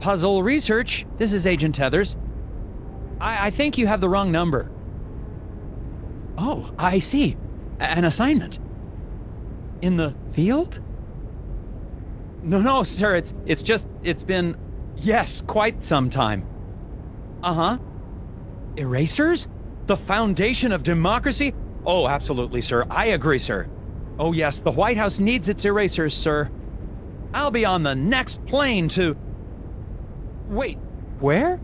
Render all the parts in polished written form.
Puzzle Research. This is Agent Tethers. I think you have the wrong number. Oh, I see. An assignment. In the field? No, sir, it's been, yes, quite some time. Uh-huh. Erasers? The foundation of democracy? Oh, absolutely, sir. I agree, sir. Oh, yes, the White House needs its erasers, sir. I'll be on the next plane to... Wait, where?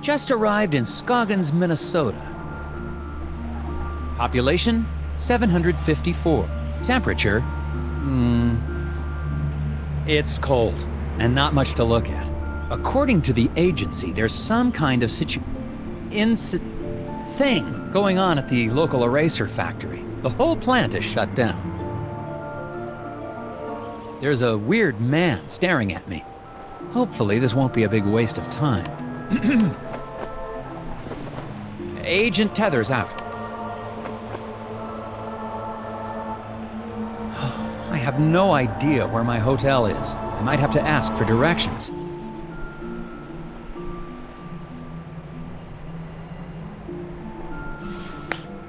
Just arrived in Scoggins, Minnesota. Population, 754. Temperature, it's cold, and not much to look at. According to the agency, there's some kind of thing going on at the local eraser factory. The whole plant is shut down. There's a weird man staring at me. Hopefully this won't be a big waste of time. Agent Tethers out. I have no idea where my hotel is. I might have to ask for directions.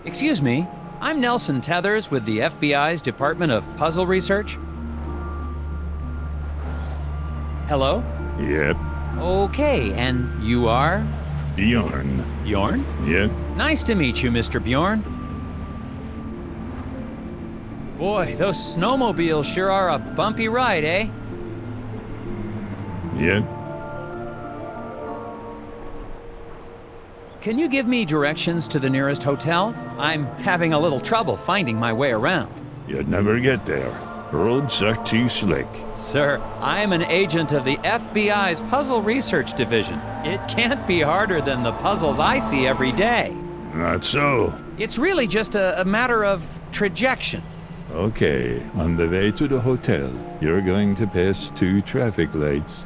Excuse me, I'm Nelson Tethers with the FBI's Department of Puzzle Research. Hello? Yep. Okay, and you are? Bjorn. Bjorn? Yep. Nice to meet you, Mr. Bjorn. Boy, those snowmobiles sure are a bumpy ride, eh? Yep. Can you give me directions to the nearest hotel? I'm having a little trouble finding my way around. You'd never get there. Roads are too slick. Sir, I'm an agent of the FBI's Puzzle Research Division. It can't be harder than the puzzles I see every day. Not so. It's really just a matter of trajection. Okay, on the way to the hotel, you're going to pass 2 traffic lights.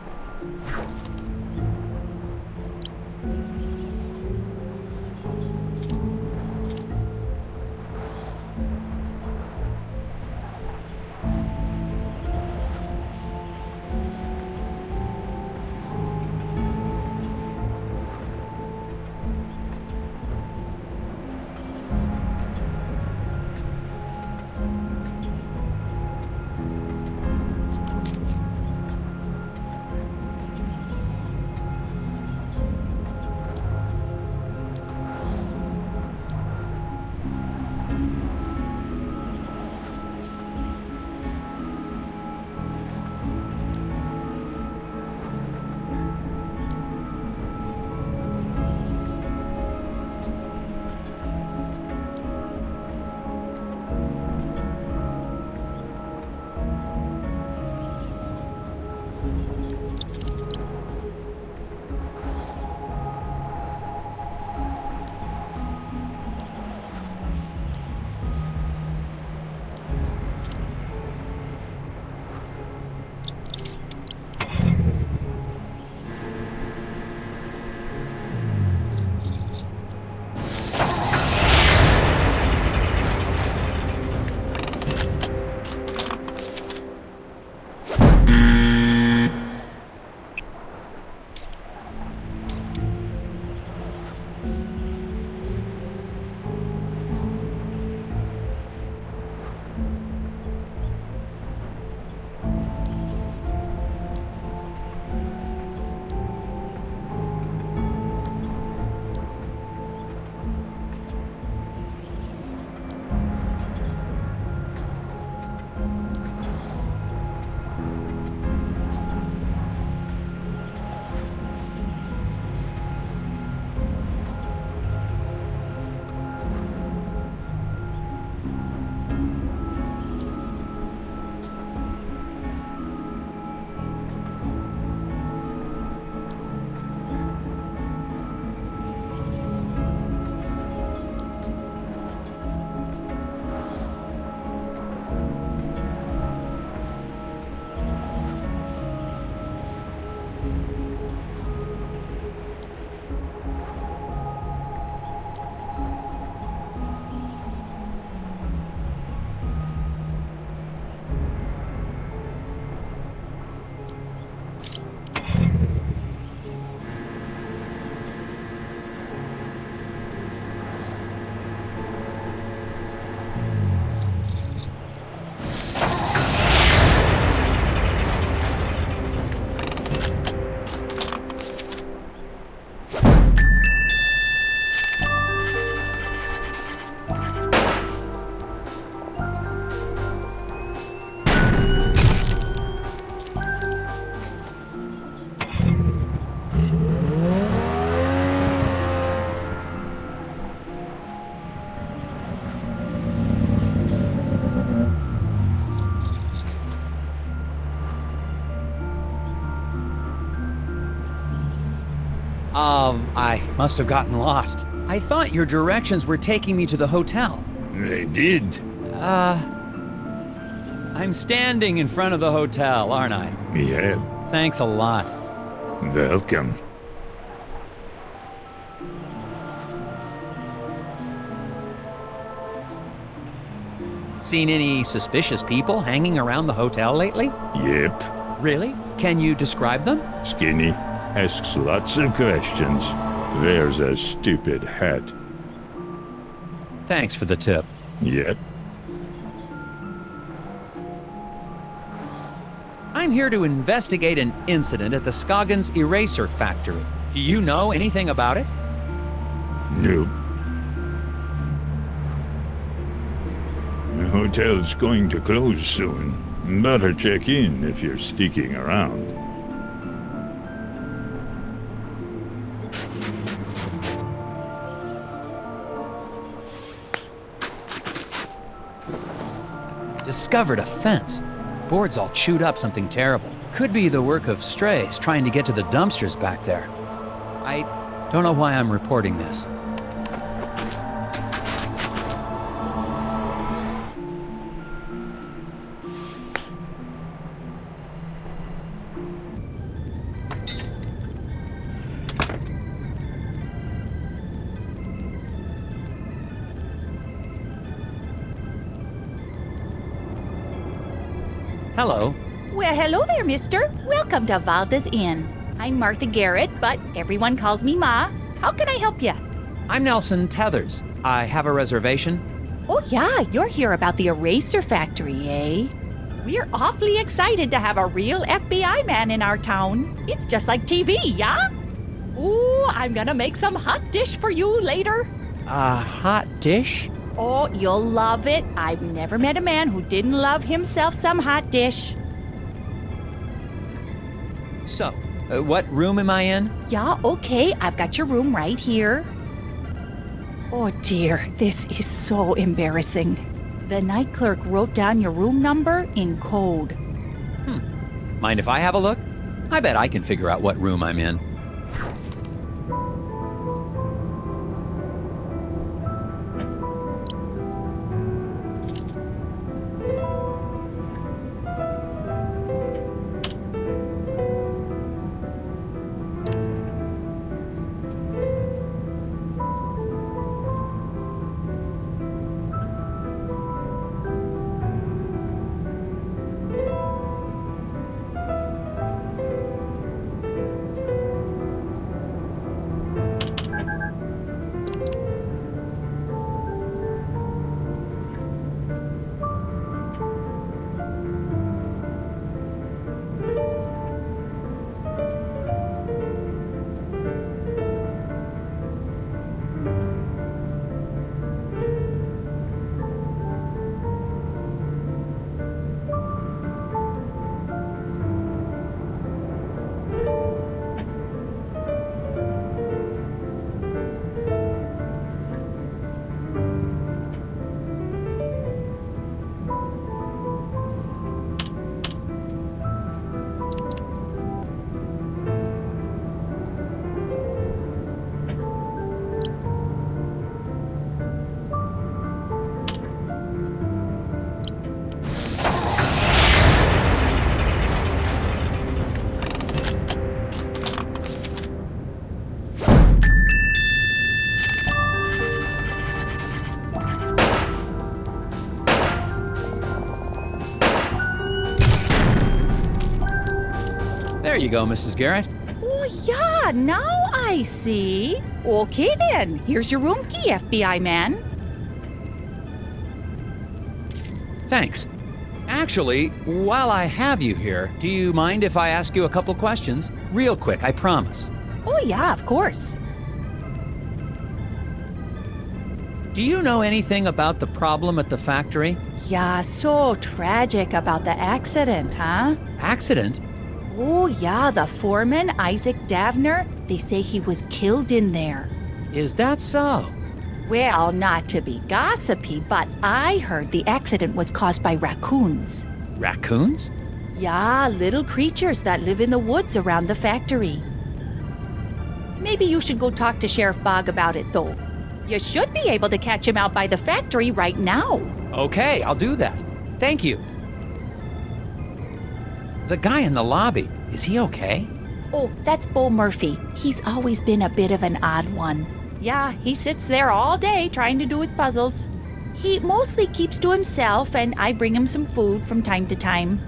I must have gotten lost. I thought your directions were taking me to the hotel. They did. I'm standing in front of the hotel, aren't I? Yeah, Thanks a lot. welcome. Seen any suspicious people hanging around the hotel lately? Yep. Really? Can you describe them? Skinny. Asks lots of questions. Wears a stupid hat. Thanks for the tip. Yep. I'm here to investigate an incident at the Scoggins eraser factory. Do you know anything about it? Nope. The hotel's going to close soon. Better check in if you're sticking around. Discovered a fence. Board's all chewed up, something terrible. Could be the work of strays trying to get to the dumpsters back there. I don't know why I'm reporting this. Hello. Well, hello there, mister. Welcome to Valda's Inn. I'm Martha Garrett, but everyone calls me Ma. How can I help you? I'm Nelson Tethers. I have a reservation. Oh, yeah, you're here about the eraser factory, eh? We're awfully excited to have a real FBI man in our town. It's just like TV, yeah? Ooh, I'm gonna make some hot dish for you later. A hot dish? Oh, you'll love it. I've never met a man who didn't love himself some hot dish. So, what room am I in? Yeah, okay, I've got your room right here. Oh dear, this is so embarrassing. The night clerk wrote down your room number in code. Mind if I have a look? I bet I can figure out what room I'm in. There you go, Mrs. Garrett. Oh, yeah, now I see. Okay, then. Here's your room key, FBI man. Thanks. Actually, while I have you here, do you mind if I ask you a couple questions? Real quick, I promise. Oh, yeah, of course. Do you know anything about the problem at the factory? Yeah, so tragic about the accident, huh? Accident? Oh, yeah, the foreman, Isaac Davner, they say he was killed in there. Is that so? Well, not to be gossipy, but I heard the accident was caused by raccoons. Raccoons? Yeah, little creatures that live in the woods around the factory. Maybe you should go talk to Sheriff Bog about it, though. You should be able to catch him out by the factory right now. Okay, I'll do that. Thank you. The guy in the lobby, is he okay? Oh, that's Bo Murphy. He's always been a bit of an odd one. Yeah, he sits there all day trying to do his puzzles. He mostly keeps to himself, and I bring him some food from time to time.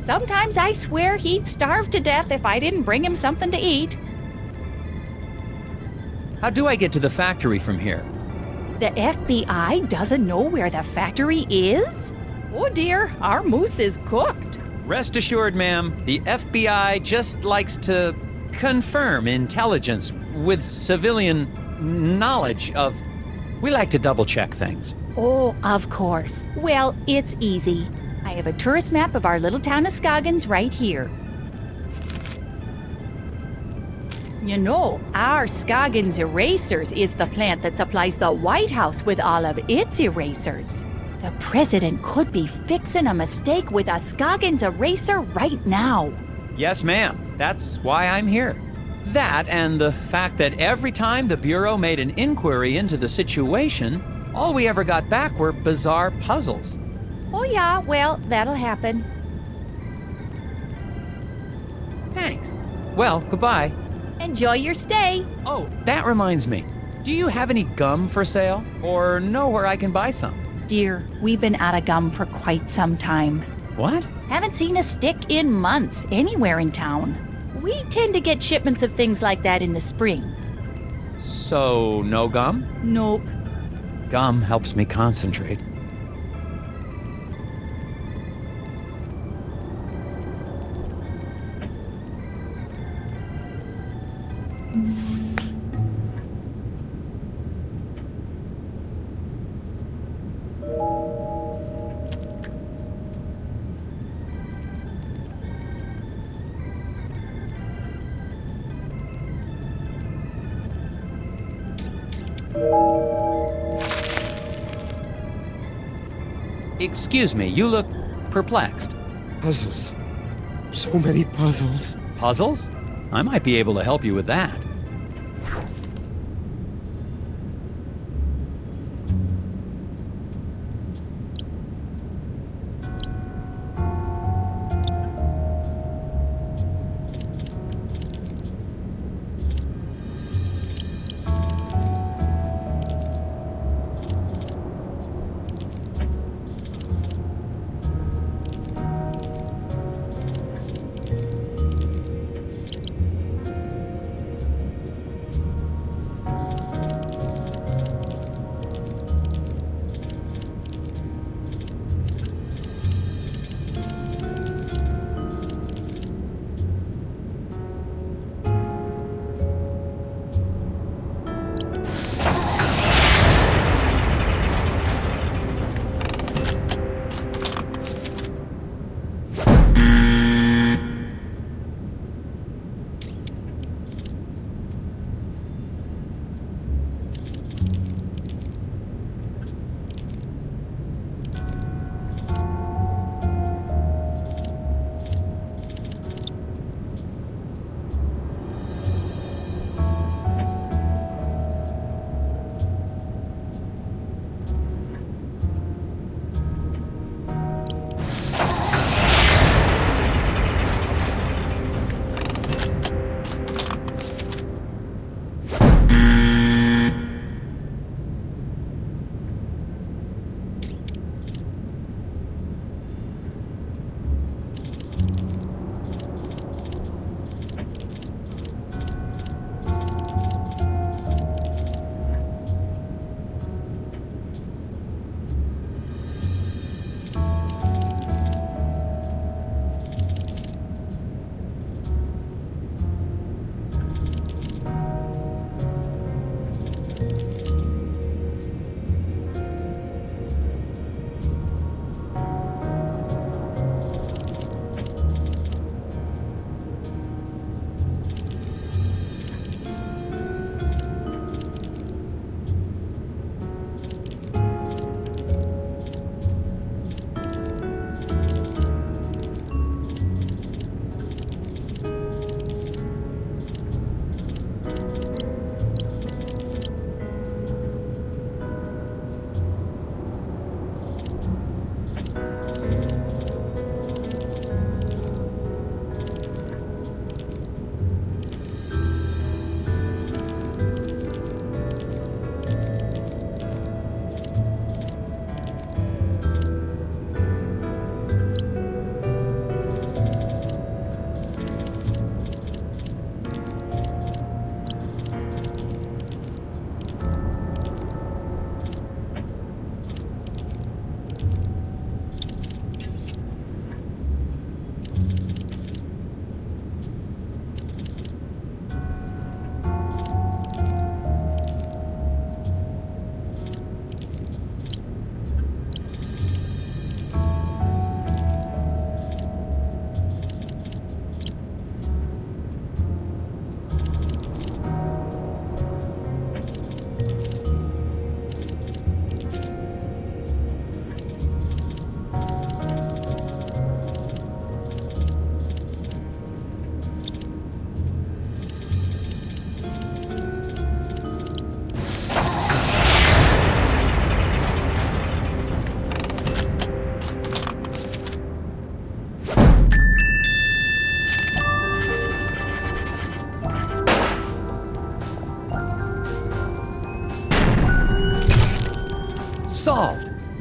Sometimes I swear he'd starve to death if I didn't bring him something to eat. How do I get to the factory from here? The FBI doesn't know where the factory is? Oh dear, our moose is cooked. Rest assured, ma'am, the FBI just likes to confirm intelligence with civilian knowledge of... We like to double-check things. Oh, of course. Well, it's easy. I have a tourist map of our little town of Scoggins right here. You know, our Scoggins Erasers is the plant that supplies the White House with all of its erasers. The president could be fixing a mistake with a Scoggins eraser right now. Yes, ma'am. That's why I'm here. That and the fact that every time the Bureau made an inquiry into the situation, all we ever got back were bizarre puzzles. Oh yeah, well, that'll happen. Thanks. Well, goodbye. Enjoy your stay. Oh, that reminds me. Do you have any gum for sale? Or know where I can buy some? Dear, we've been out of gum for quite some time. What? Haven't seen a stick in months anywhere in town. We tend to get shipments of things like that in the spring. So, no gum? Nope. Gum helps me concentrate. Excuse me, you look perplexed. Puzzles. So many puzzles. Puzzles? I might be able to help you with that.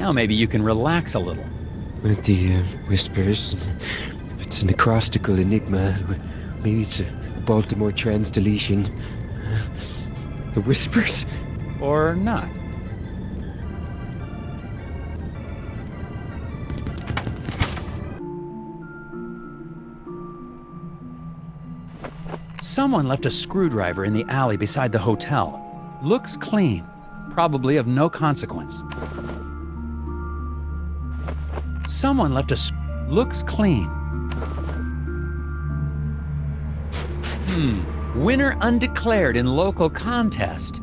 Now maybe you can relax a little. With the whispers, if it's an acrostical enigma, maybe it's a Baltimore trans-deletion. The whispers? Or not. Someone left a screwdriver in the alley beside the hotel. Looks clean, probably of no consequence. Someone left looks clean. Winner undeclared in local contest.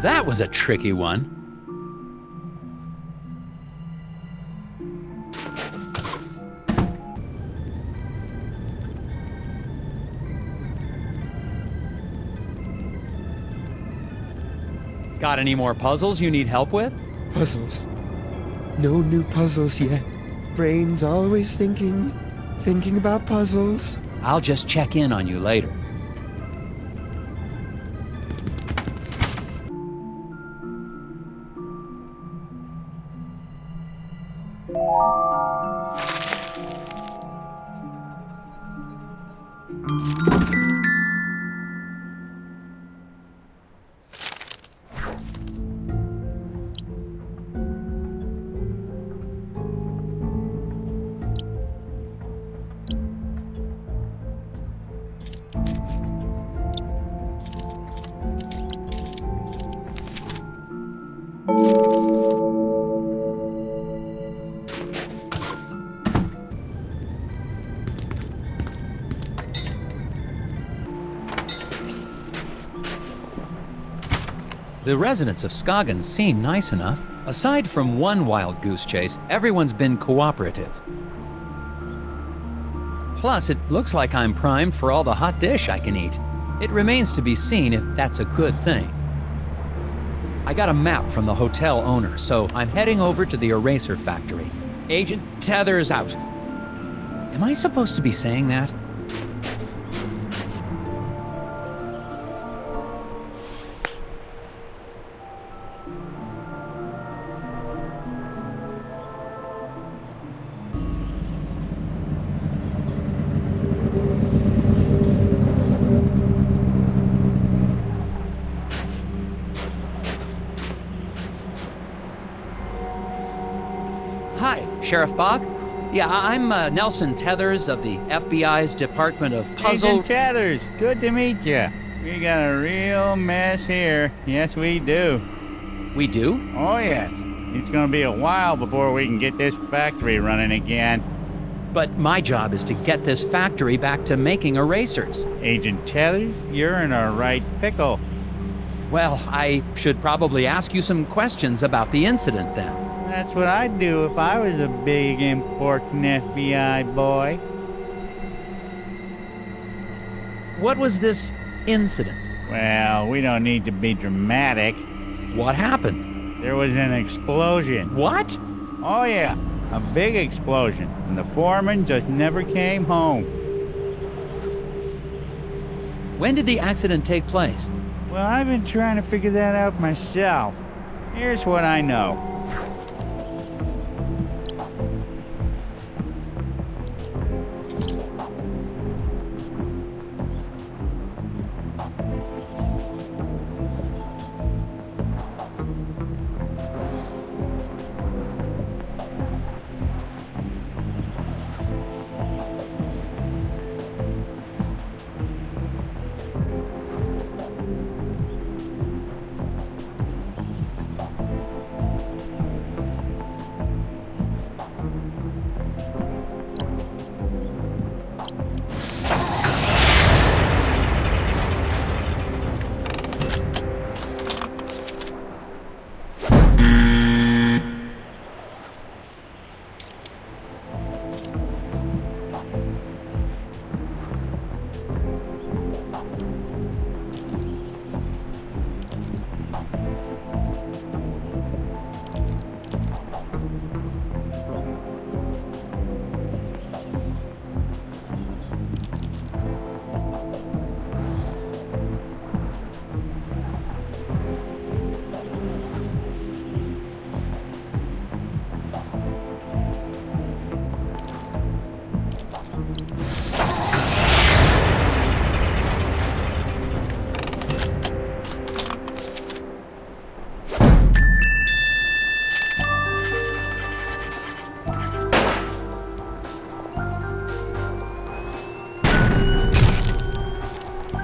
That was a tricky one. Got any more puzzles you need help with? Puzzles. No new puzzles yet. Brain's always thinking about puzzles. I'll just check in on you later. The residents of Scoggins seem nice enough. Aside from one wild goose chase, everyone's been cooperative. Plus, it looks like I'm primed for all the hot dish I can eat. It remains to be seen if that's a good thing. I got a map from the hotel owner, so I'm heading over to the eraser factory. Agent Tethers out. Am I supposed to be saying that? Sheriff Bog? Yeah, I'm Nelson Tethers of the FBI's Department of Puzzle... Agent Tethers, good to meet you. We got a real mess here. Yes, we do. We do? Oh, yes. It's gonna be a while before we can get this factory running again. But my job is to get this factory back to making erasers. Agent Tethers, you're in a right pickle. Well, I should probably ask you some questions about the incident then. That's what I'd do if I was a big, important FBI boy. What was this incident? Well, we don't need to be dramatic. What happened? There was an explosion. What? Oh yeah, a big explosion. And the foreman just never came home. When did the accident take place? Well, I've been trying to figure that out myself. Here's what I know.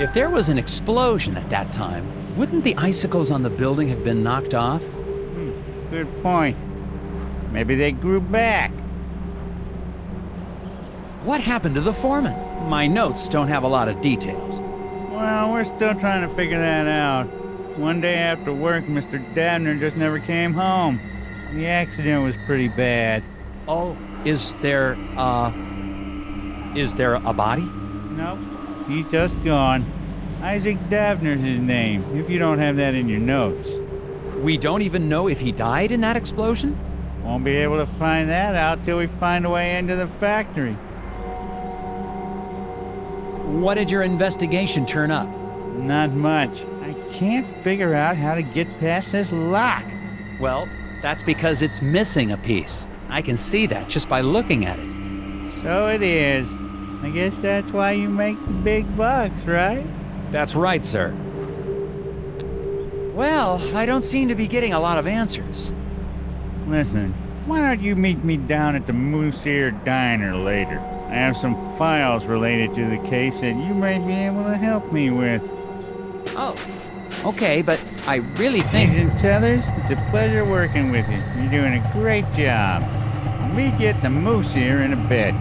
If there was an explosion at that time, wouldn't the icicles on the building have been knocked off? Good point. Maybe they grew back. What happened to the foreman? My notes don't have a lot of details. Well, we're still trying to figure that out. One day after work, Mr. Dabner just never came home. The accident was pretty bad. Oh, is there a body? Nope, he's just gone. Isaac Dabner's his name, if you don't have that in your notes. We don't even know if he died in that explosion? Won't be able to find that out till we find a way into the factory. What did your investigation turn up? Not much. I can't figure out how to get past this lock. Well, that's because it's missing a piece. I can see that just by looking at it. So it is. I guess that's why you make the big bucks, right? That's right, sir. Well, I don't seem to be getting a lot of answers. Listen, why don't you meet me down at the Moose Ear Diner later? I have some files related to the case that you may be able to help me with. Oh, okay, but I really think... Agent Tethers, it's a pleasure working with you. You're doing a great job. I'll meet you at the Moose Ear in a bit.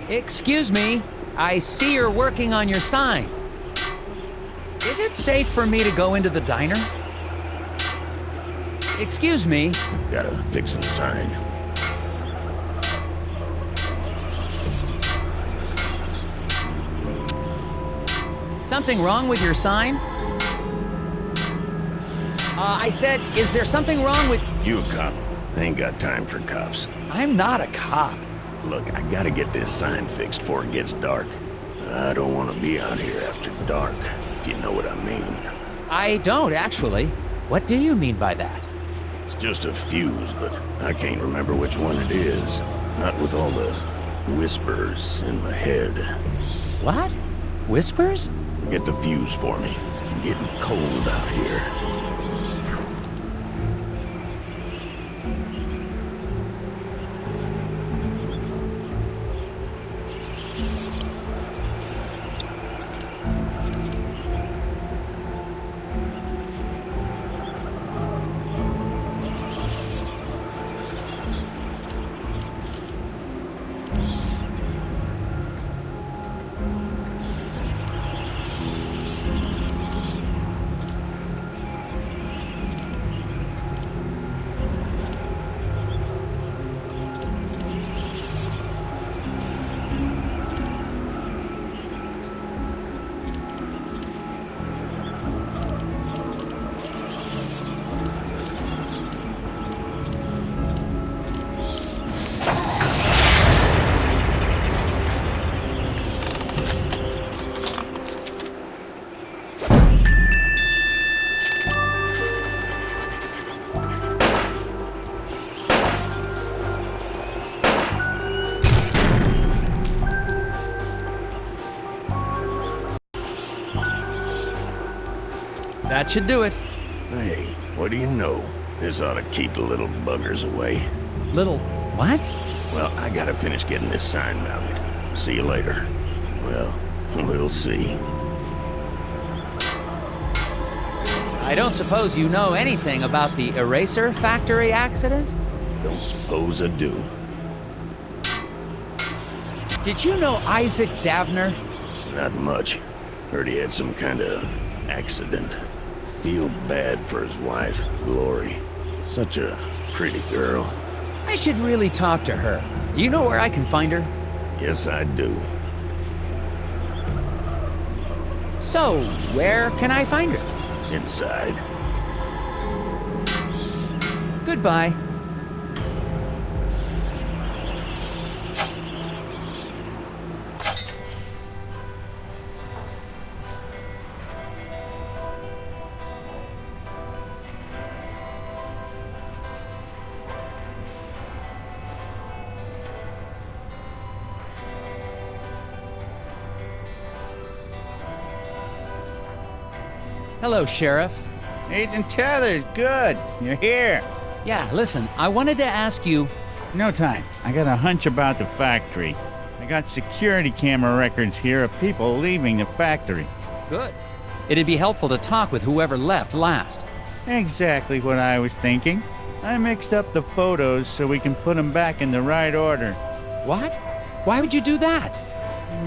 Excuse me, I see you're working on your sign. Is it safe for me to go into the diner? Excuse me. Gotta fix the sign. Something wrong with your sign? I said, is there something wrong with... You a cop? I ain't got time for cops. I'm not a cop. Look, I gotta get this sign fixed before it gets dark. I don't want to be out here after dark, if you know what I mean. I don't, actually. What do you mean by that? It's just a fuse, but I can't remember which one it is. Not with all the whispers in my head. What? Whispers? Get the fuse for me. getting cold out here. That should do it. Hey, what do you know? This ought to keep the little buggers away. Little what? Well, I gotta finish getting this sign mounted. See you later. Well, we'll see. I don't suppose you know anything about the eraser factory accident? Don't suppose I do. Did you know Isaac Davner? Not much. Heard he had some kind of accident. Feel bad for his wife, Glori. Such a pretty girl. I should really talk to her. Do you know where I can find her? Yes, I do. So, where can I find her? Inside. Goodbye. Hello, Sheriff. Agent Tethers, good. You're here. Yeah, listen, I wanted to ask you... No time. I got a hunch about the factory. I got security camera records here of people leaving the factory. Good. It'd be helpful to talk with whoever left last. Exactly what I was thinking. I mixed up the photos so we can put them back in the right order. What? Why would you do that?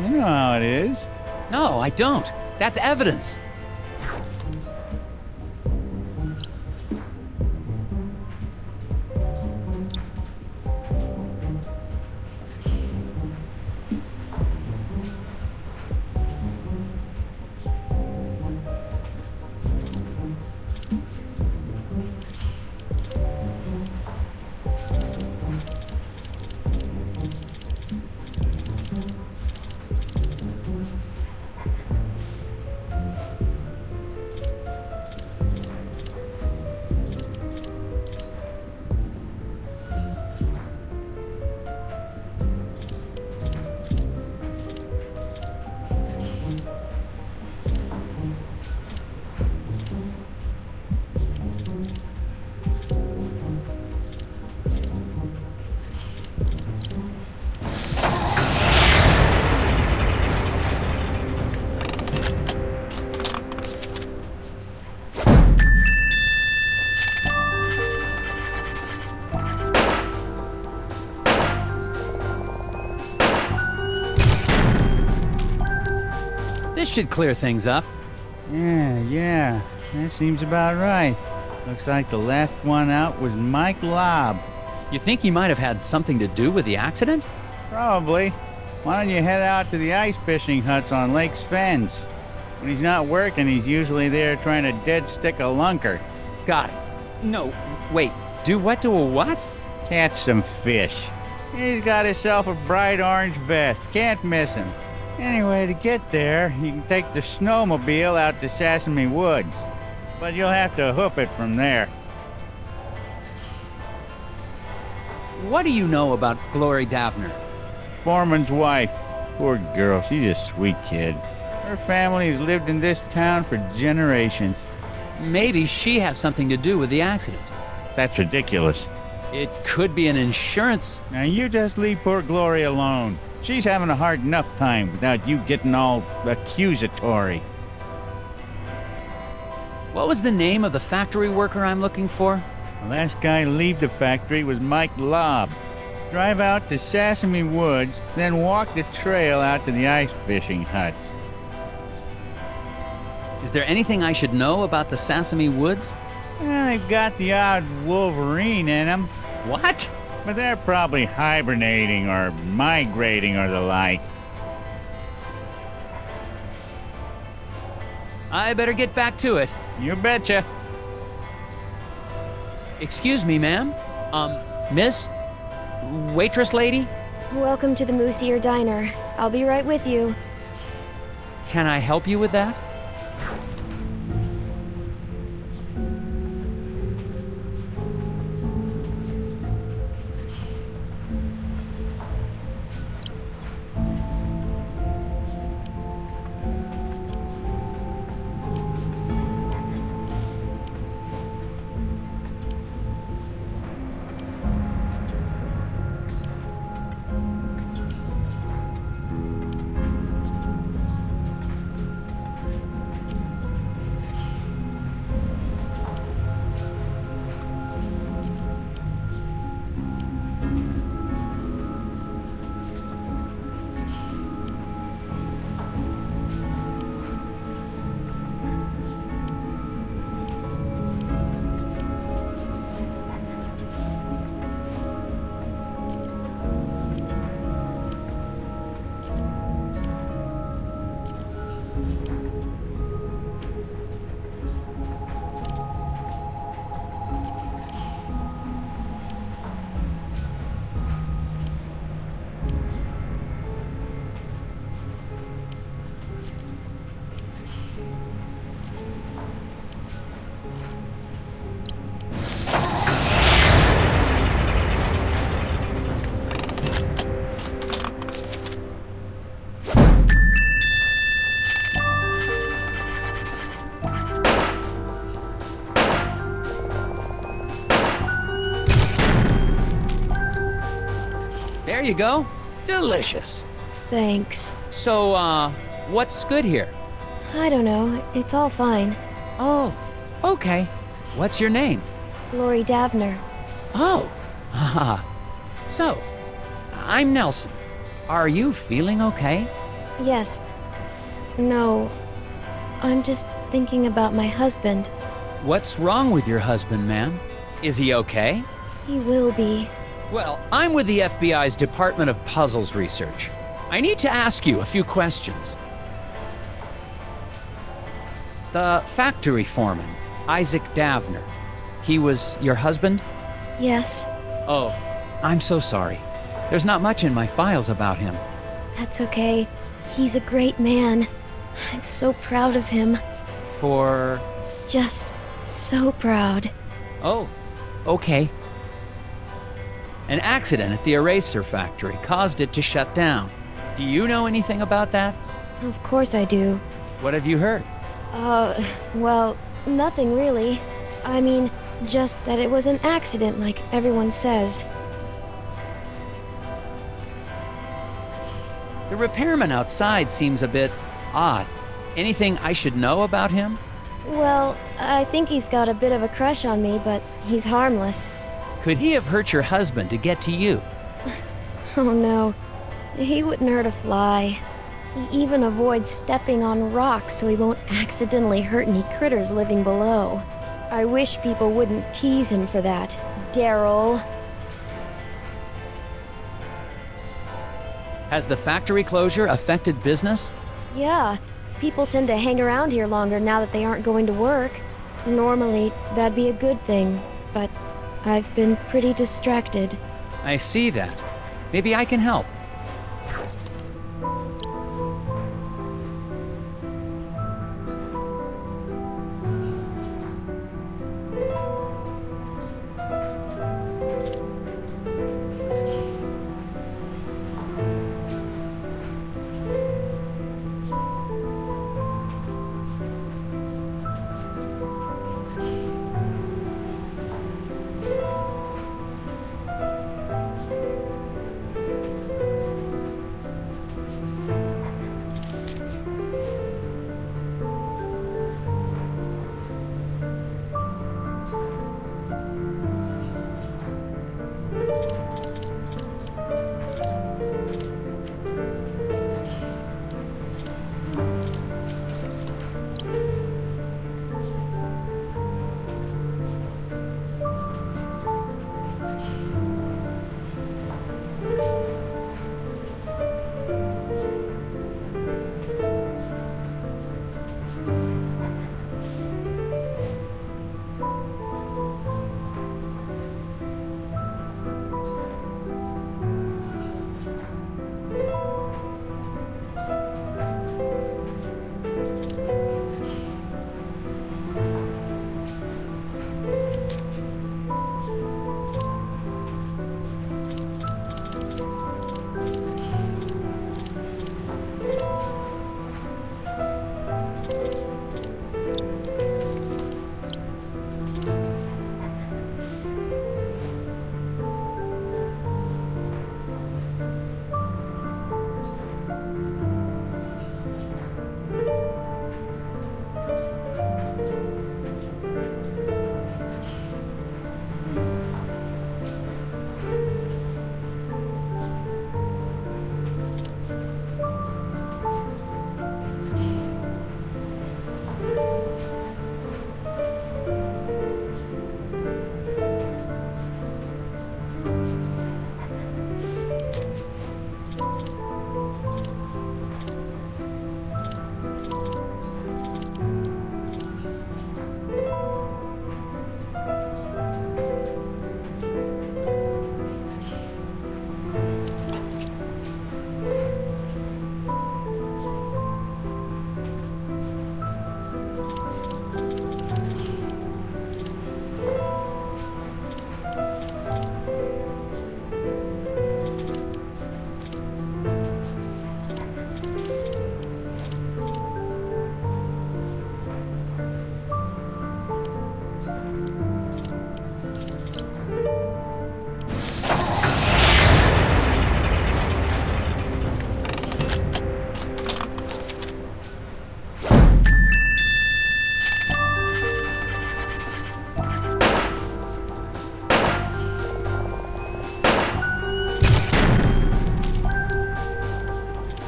You know how it is. No, I don't. That's evidence. This should clear things up. Yeah, that seems about right. Looks like the last one out was Mike Lobb. You think he might have had something to do with the accident? Probably. Why don't you head out to the ice fishing huts on Lake's Fens? When he's not working, he's usually there trying to dead stick a lunker. Got it. No, wait. Do what to a what? Catch some fish. He's got himself a bright orange vest. Can't miss him. Anyway, to get there, you can take the snowmobile out to Sesame Woods. But you'll have to hoof it from there. What do you know about Glori Davner? Foreman's wife. Poor girl, she's a sweet kid. Her family's lived in this town for generations. Maybe she has something to do with the accident. That's ridiculous. It could be an insurance. Now you just leave poor Glori alone. She's having a hard enough time without you getting all accusatory. What was the name of the factory worker I'm looking for? The last guy to leave the factory was Mike Lobb. Drive out to Sesame Woods, then walk the trail out to the ice fishing huts. Is there anything I should know about the Sesame Woods? They've got the odd wolverine in them, What? but they're probably hibernating or migrating or the like. I better get back to it. You betcha. Excuse me, ma'am. Miss? Waitress lady? Welcome to the Moose Ear Diner. I'll be right with you. Can I help you with that? There you go. Delicious. Thanks. So, what's good here? I don't know. It's all fine. Oh, okay. What's your name? Glori Davner. Oh, haha. So, I'm Nelson. Are you feeling okay? Yes. No. I'm just thinking about my husband. What's wrong with your husband, ma'am? Is he okay? He will be. Well, I'm with the FBI's Department of Puzzles Research. I need to ask you a few questions. The factory foreman, Isaac Davner, he was your husband? Yes. Oh, I'm so sorry. There's not much in my files about him. That's okay. He's a great man. I'm so proud of him. For... Just so proud. Oh, okay. An accident at the eraser factory caused it to shut down. Do you know anything about that? Of course I do. What have you heard? Well, nothing really. I mean, just that it was an accident like everyone says. The repairman outside seems a bit odd. Anything I should know about him? Well, I think he's got a bit of a crush on me, but he's harmless. Could he have hurt your husband to get to you? Oh no, he wouldn't hurt a fly. He even avoids stepping on rocks so he won't accidentally hurt any critters living below. I wish people wouldn't tease him for that, Daryl. Has the factory closure affected business? Yeah, people tend to hang around here longer now that they aren't going to work. Normally, that'd be a good thing, but I've been pretty distracted. I see that. Maybe I can help.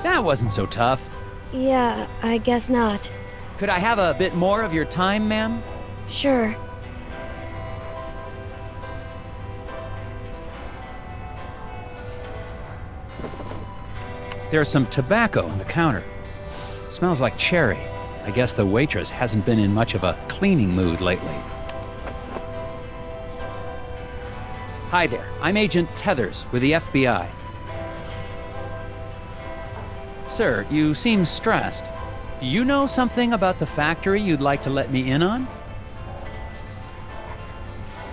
That wasn't so tough. Yeah, I guess not. Could I have a bit more of your time, ma'am? Sure. There's some tobacco on the counter. Smells like cherry. I guess the waitress hasn't been in much of a cleaning mood lately. Hi there, I'm Agent Tethers with the FBI. Sir, you seem stressed. Do you know something about the factory you'd like to let me in on?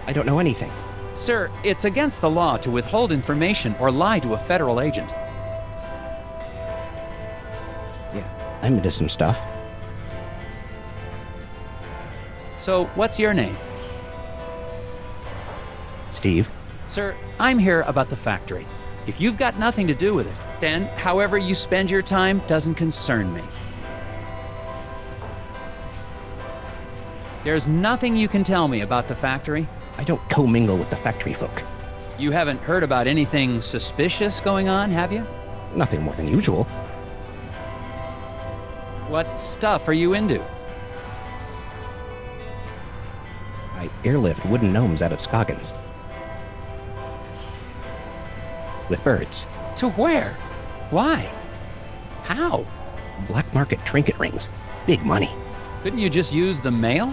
I don't know anything. Sir, it's against the law to withhold information or lie to a federal agent. Yeah, I'm into some stuff. So, what's your name? Steve? Sir, I'm here about the factory. If you've got nothing to do with it, then however you spend your time doesn't concern me. There's nothing you can tell me about the factory? I don't commingle with the factory folk. You haven't heard about anything suspicious going on, have you? Nothing more than usual. What stuff are you into? I airlift wooden gnomes out of Scoggins. With birds. To where? Why? How? Black market trinket rings. Big money. Couldn't you just use the mail?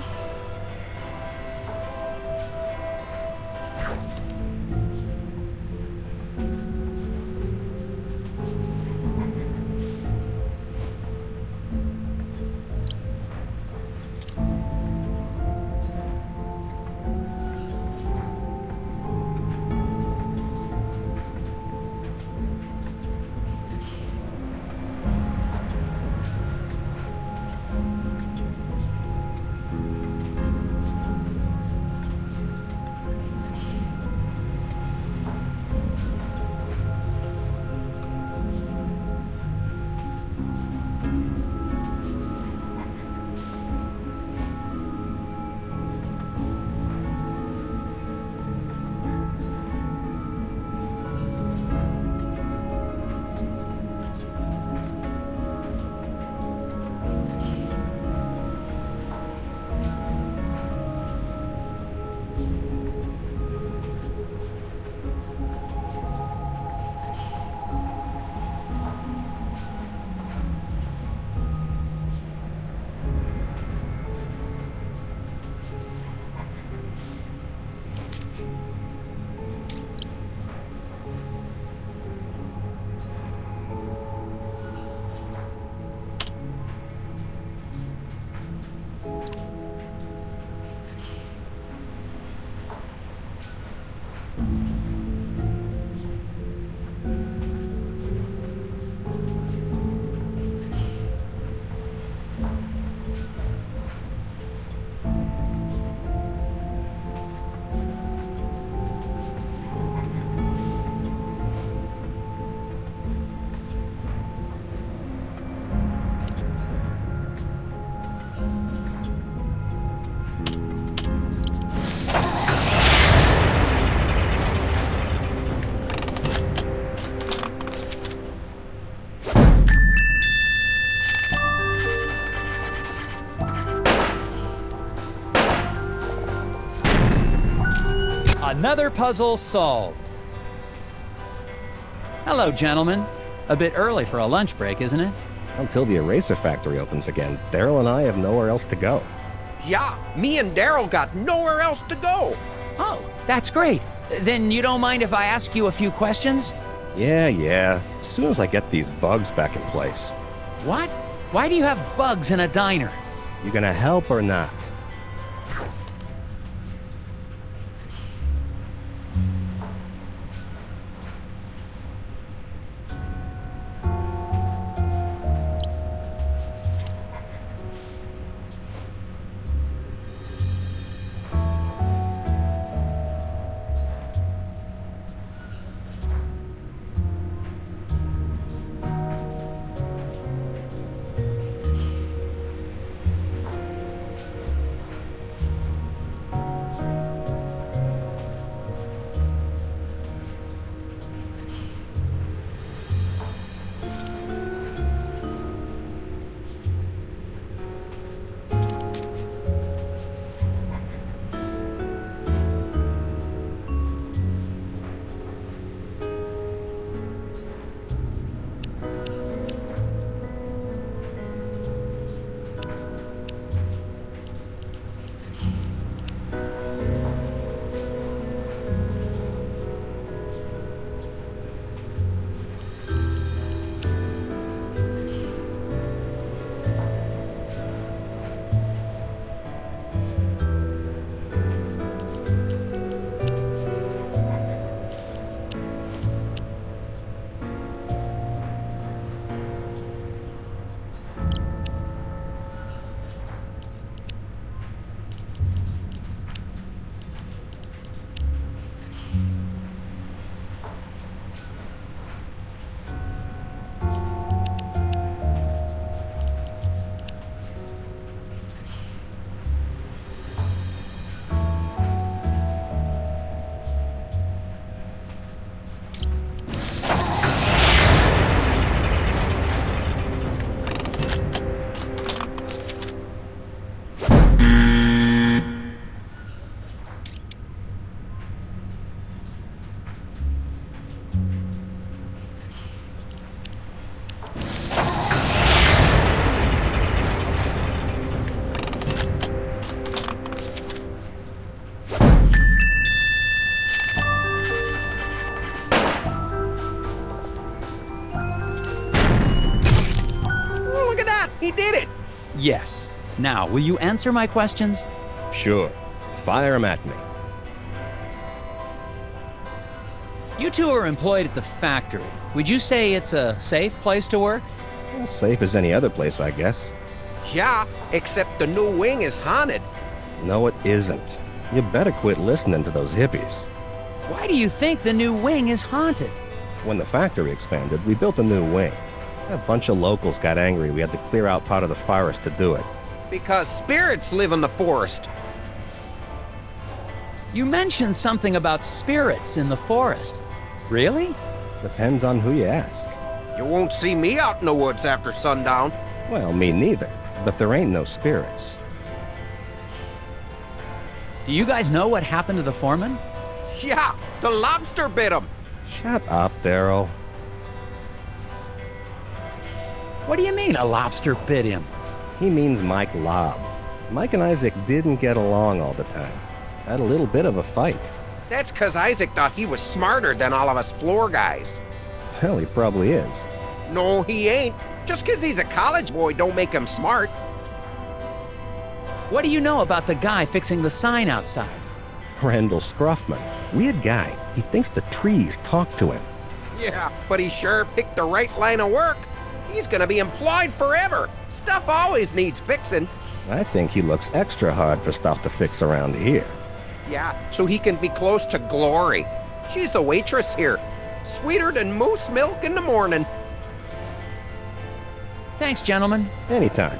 Another puzzle solved. Hello, gentlemen. A bit early for a lunch break, isn't it? Until the eraser factory opens again, Daryl and I have nowhere else to go. Yeah, me and Daryl got nowhere else to go. Oh, that's great. Then you don't mind if I ask you a few questions? Yeah. As soon as I get these bugs back in place. What? Why do you have bugs in a diner? You gonna help or not? He did it! Yes. Now, will you answer my questions? Sure. Fire 'em at me. You two are employed at the factory. Would you say it's a safe place to work? Well, safe as any other place, I guess. Yeah, except the new wing is haunted. No, it isn't. You better quit listening to those hippies. Why do you think the new wing is haunted? When the factory expanded, we built a new wing. A bunch of locals got angry we had to clear out part of the forest to do it. Because spirits live in the forest. You mentioned something about spirits in the forest. Really? Depends on who you ask. You won't see me out in the woods after sundown. Well, me neither. But there ain't no spirits. Do you guys know what happened to the foreman? Yeah, the lobster bit him. Shut up, Daryl. What do you mean a lobster bit him? He means Mike Lobb. Mike and Isaac didn't get along all the time. Had a little bit of a fight. That's 'cause Isaac thought he was smarter than all of us floor guys. Hell, he probably is. No, he ain't. Just 'cause he's a college boy don't make him smart. What do you know about the guy fixing the sign outside? Randall Scruffman. Weird guy. He thinks the trees talk to him. Yeah, but he sure picked the right line of work. He's gonna be employed forever. Stuff always needs fixing. I think he looks extra hard for stuff to fix around here. Yeah, so he can be close to Glori. She's the waitress here. Sweeter than moose milk in the morning. Thanks, gentlemen. Anytime.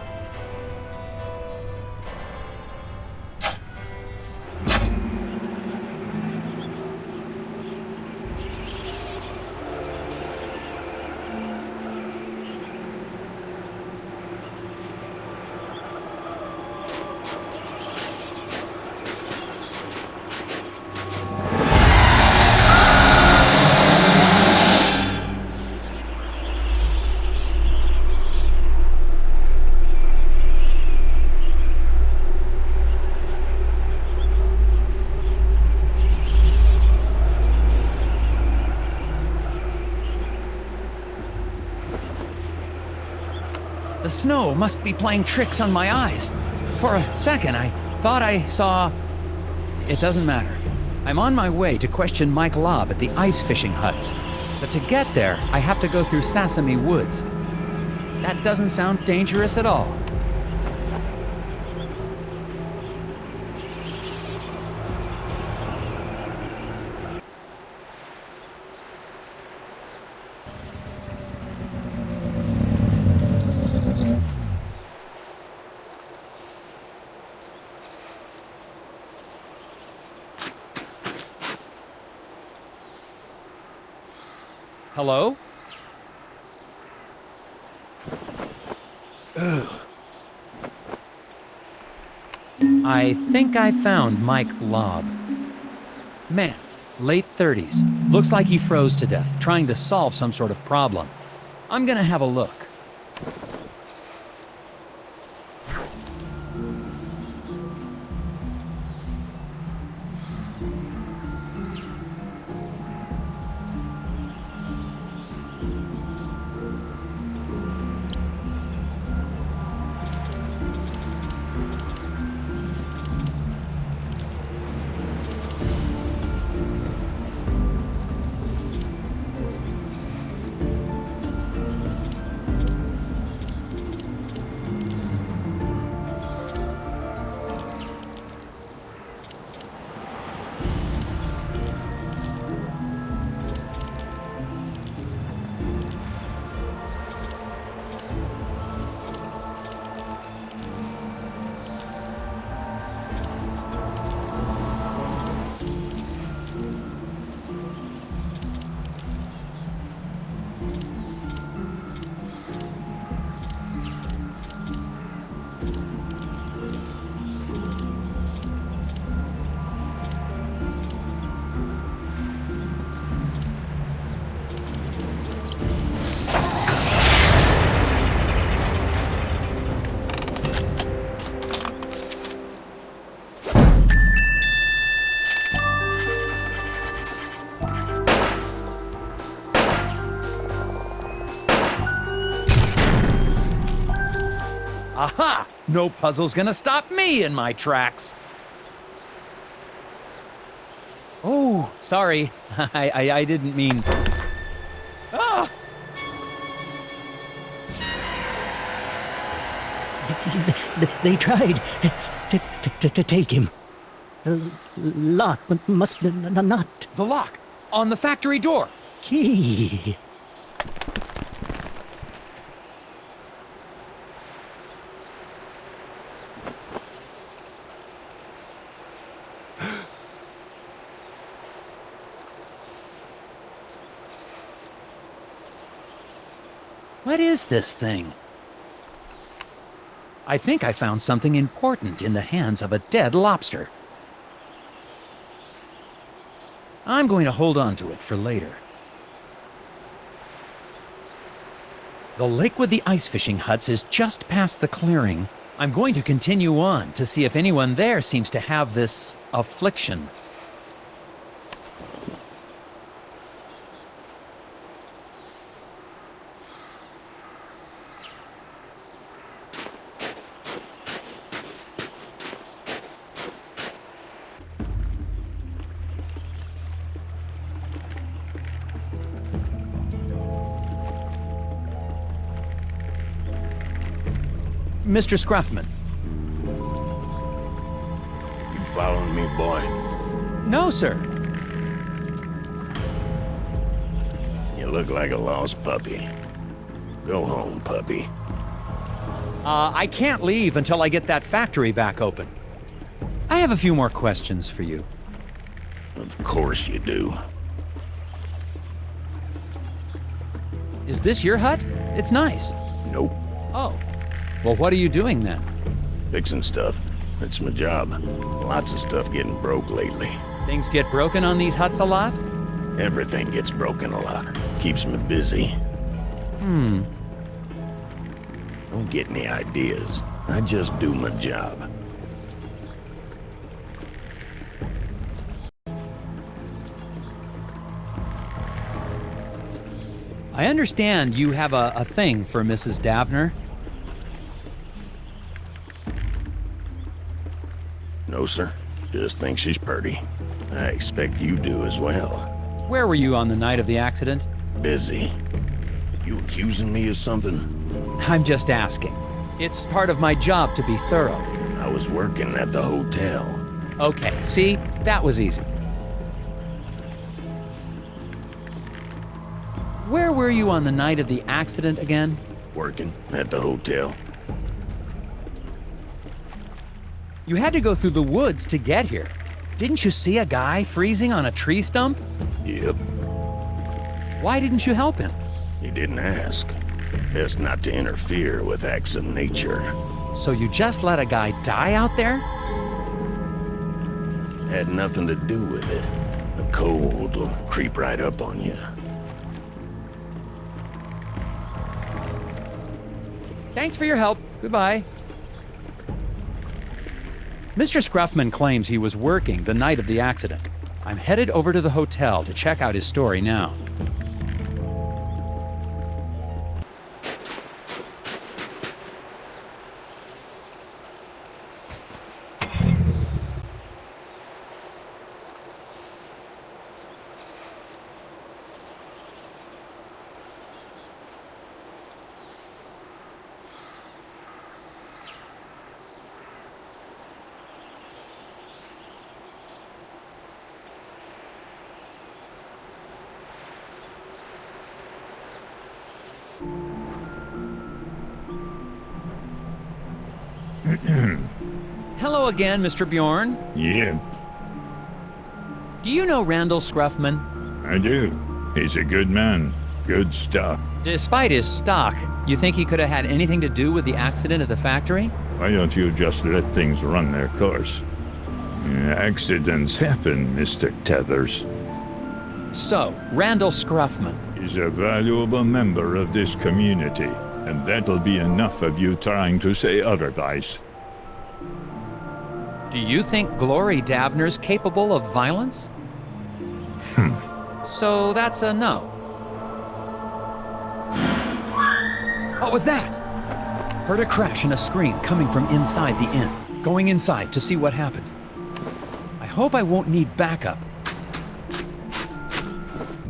The snow must be playing tricks on my eyes. For a second, I thought I saw... It doesn't matter. I'm on my way to question Mike Lobb at the ice fishing huts. But to get there, I have to go through Sasami Woods. That doesn't sound dangerous at all. Hello? I think I found Mike Lobb. Man, late 30s. Looks like he froze to death, trying to solve some sort of problem. I'm gonna have a look. Aha! No puzzle's gonna stop me in my tracks. Oh, sorry. I didn't mean... Ah! They tried to take him. The lock must not. The lock! On the factory door! Key. What is this thing? I think I found something important in the hands of a dead lobster. I'm going to hold on to it for later. The lake with the ice fishing huts is just past the clearing. I'm going to continue on to see if anyone there seems to have this affliction. Mr. Scruffman. You following me, boy? No, sir. You look like a lost puppy. Go home, puppy. I can't leave until I get that factory back open. I have a few more questions for you. Of course you do. Is this your hut? It's nice. Nope. Oh. Well, what are you doing then? Fixing stuff. It's my job. Lots of stuff getting broke lately. Things get broken on these huts a lot? Everything gets broken a lot. Keeps me busy. Don't get any ideas. I just do my job. I understand you have a thing for Mrs. Davner. No, sir. Just think she's pretty. I expect you do as well. Where were you on the night of the accident? Busy. You accusing me of something? I'm just asking. It's part of my job to be thorough. I was working at the hotel. Okay, see? That was easy. Where were you on the night of the accident again? Working at the hotel. You had to go through the woods to get here. Didn't you see a guy freezing on a tree stump? Yep. Why didn't you help him? He didn't ask. Best not to interfere with acts of nature. So you just let a guy die out there? Had nothing to do with it. The cold will creep right up on you. Thanks for your help. Goodbye. Mr. Scruffman claims he was working the night of the accident. I'm headed over to the hotel to check out his story now. Hello again, Mr. Bjorn. Yep, Do you know Randall Scruffman? I do. He's a good man. Good stuff. Despite his stock, you think he could have had anything to do with the accident at the factory? Why don't you just let things run their course? Accidents happen, Mr. Tethers. So, Randall Scruffman. He's a valuable member of this community, and that'll be enough of you trying to say otherwise. Do you think Glori Davner's capable of violence? So that's a no. What was that? Heard a crash and a scream coming from inside the inn. Going inside to see what happened. I hope I won't need backup.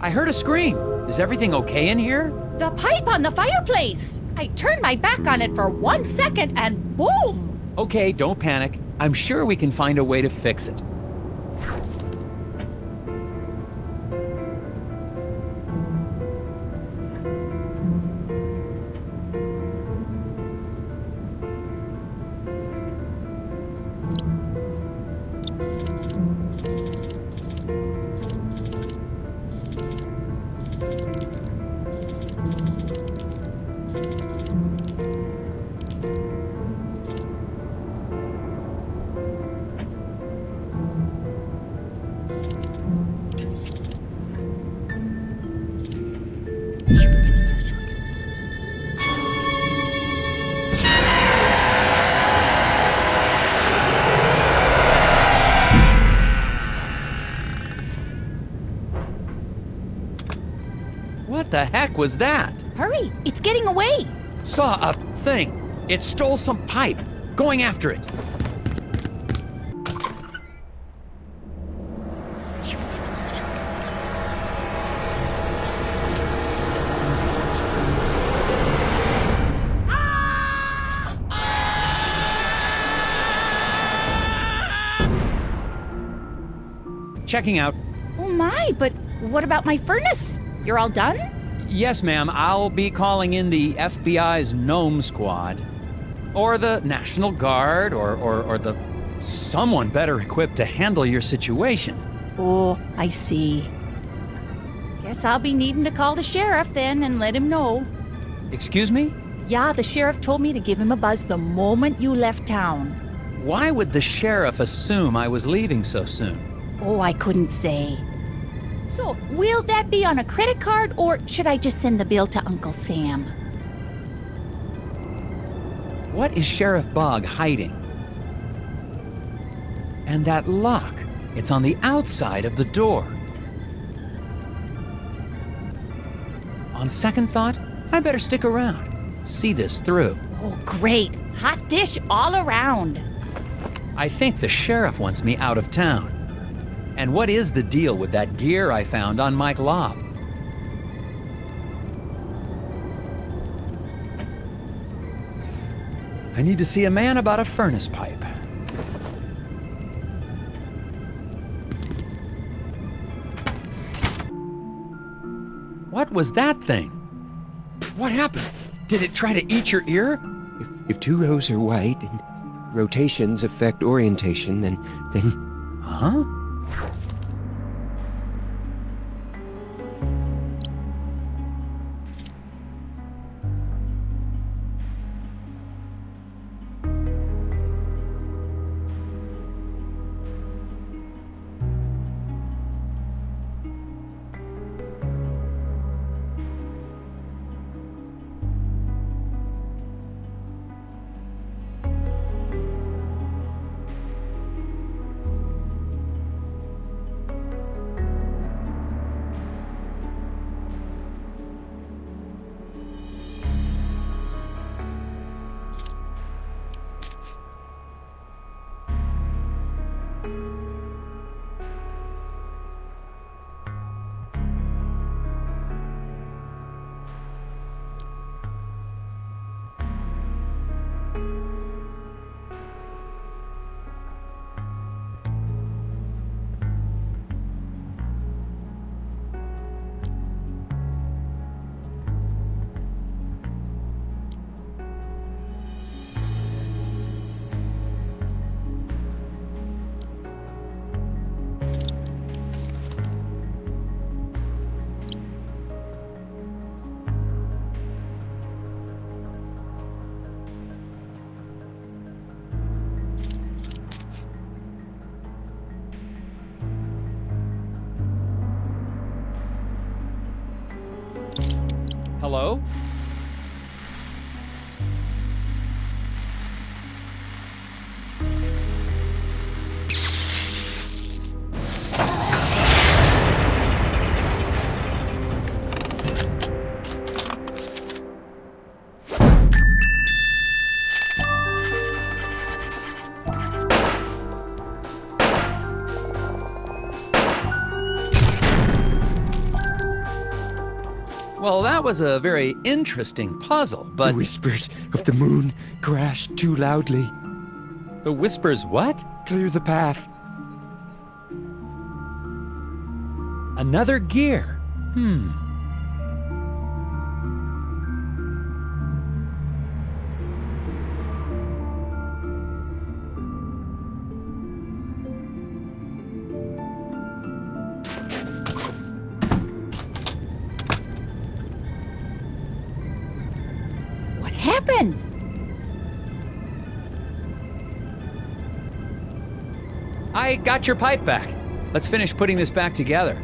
I heard a scream. Is everything okay in here? The pipe on the fireplace! I turned my back on it for 1 second and boom! Okay, don't panic. I'm sure we can find a way to fix it. What the heck was that? Hurry, it's getting away! Saw a thing. It stole some pipe. Going after it. Checking out. Oh my, but what about my furnace? You're all done? Yes, ma'am. I'll be calling in the FBI's Gnome Squad. Or the National Guard, or the... someone better equipped to handle your situation. Oh, I see. Guess I'll be needing to call the sheriff then and let him know. Excuse me? Yeah, the sheriff told me to give him a buzz the moment you left town. Why would the sheriff assume I was leaving so soon? Oh, I couldn't say. So, will that be on a credit card, or should I just send the bill to Uncle Sam? What is Sheriff Bog hiding? And that lock, it's on the outside of the door. On second thought, I better stick around, see this through. Oh, great. Hot dish all around. I think the sheriff wants me out of town. And what is the deal with that gear I found on Mike Lobb? I need to see a man about a furnace pipe. What was that thing? What happened? Did it try to eat your ear? If two rows are white and rotations affect orientation, then... Huh? Hello? Well, that was a very interesting puzzle, The but whispers of the moon crash too loudly. the whispers what? Clear the path. Another gear. What happened? I got your pipe back. Let's finish putting this back together.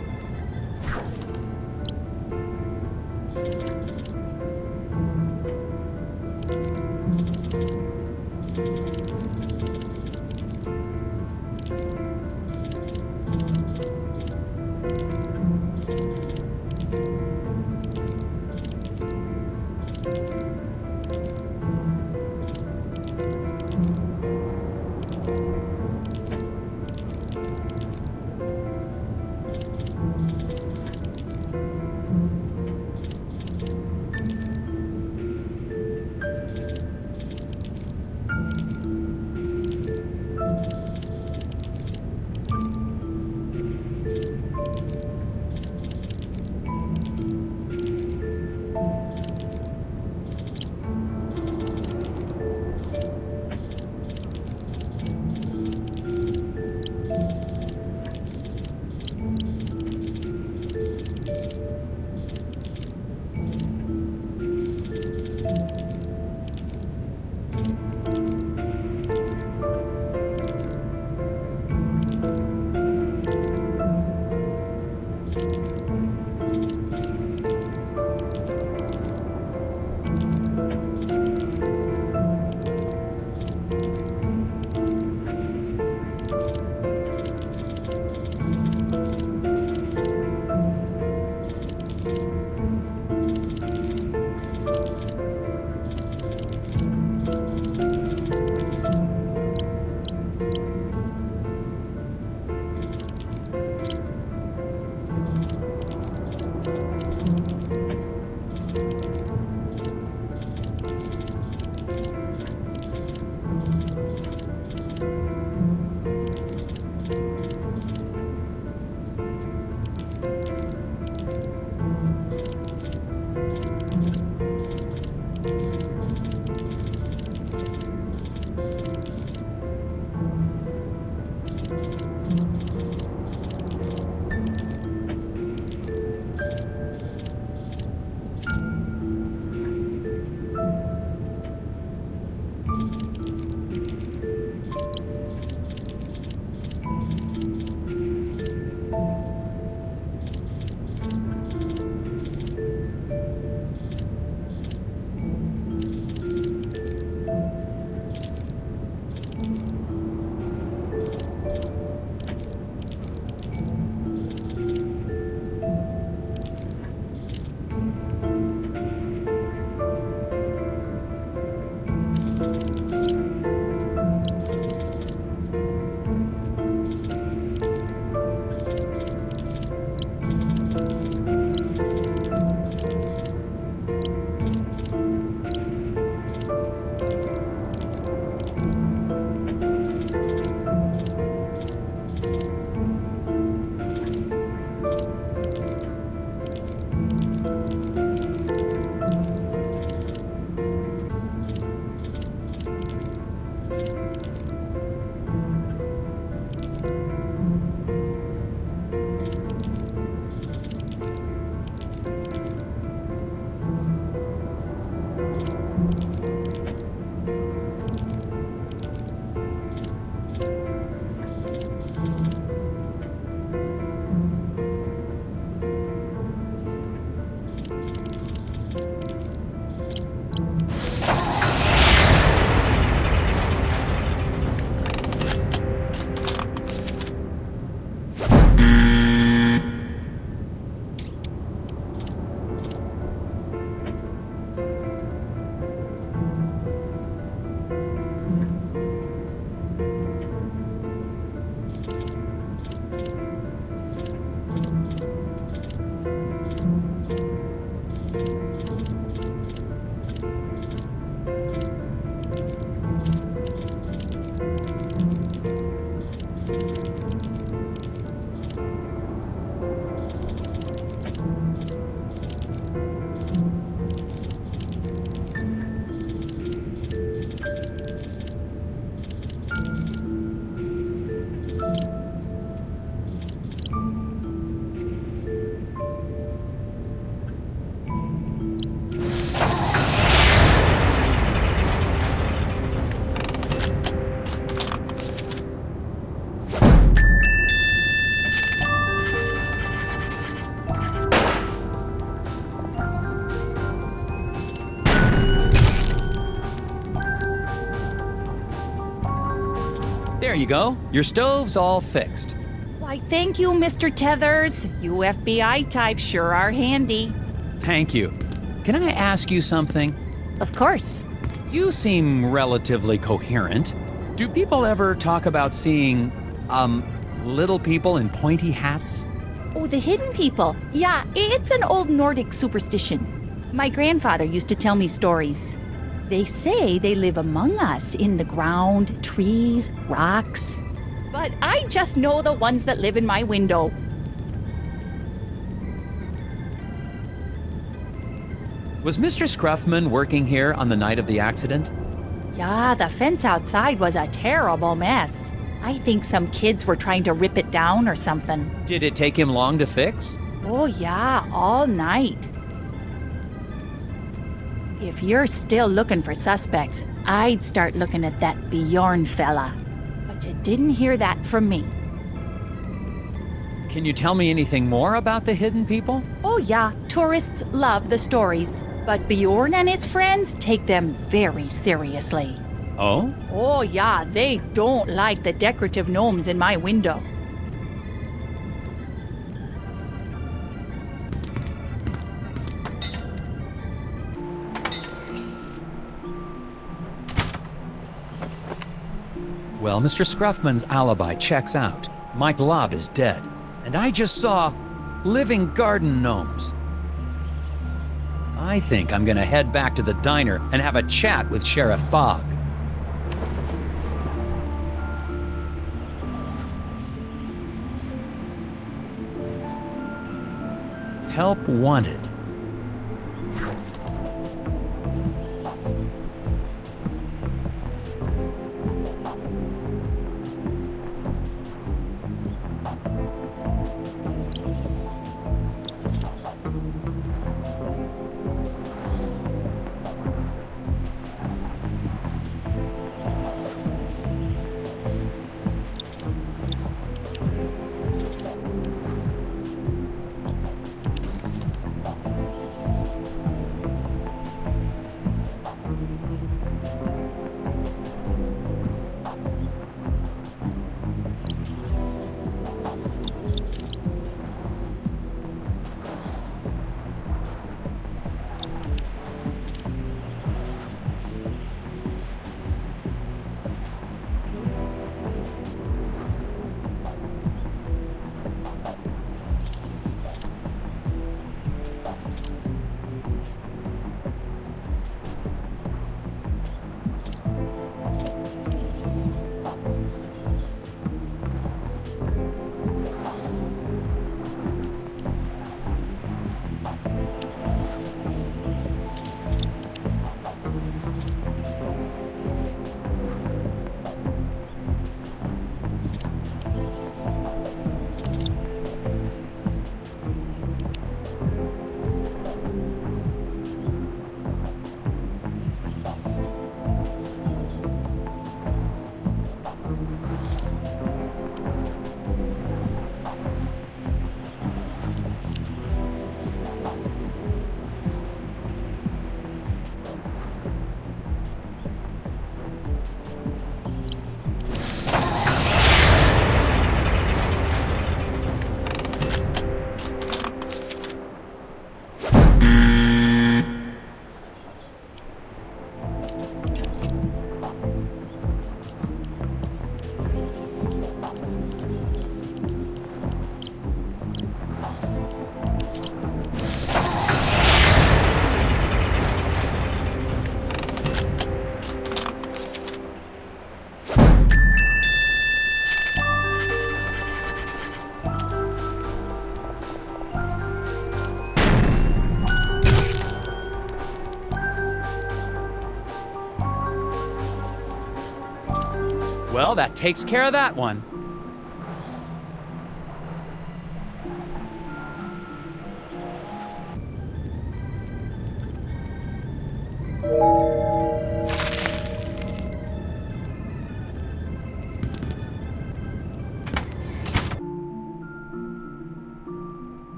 There you go. Your stove's all fixed. Why, thank you, Mr. Tethers. You FBI types sure are handy. Thank you. Can I ask you something? Of course. You seem relatively coherent. Do people ever talk about seeing, little people in pointy hats? Oh, the hidden people. Yeah, it's an old Nordic superstition. My grandfather used to tell me stories. They say they live among us in the ground, trees, rocks. But I just know the ones that live in my window. Was Mr. Scruffman working here on the night of the accident? Yeah, the fence outside was a terrible mess. I think some kids were trying to rip it down or something. Did it take him long to fix? Oh yeah, all night. If you're still looking for suspects, I'd start looking at that Bjorn fella. But you didn't hear that from me. Can you tell me anything more about the hidden people? Oh yeah, tourists love the stories. But Bjorn and his friends take them very seriously. Oh? Oh yeah, they don't like the decorative gnomes in my window. Well, Mr. Scruffman's alibi checks out. Mike Lobb is dead. And I just saw living garden gnomes. I think I'm gonna head back to the diner and have a chat with Sheriff Bog. Help wanted. Well, that takes care of that one.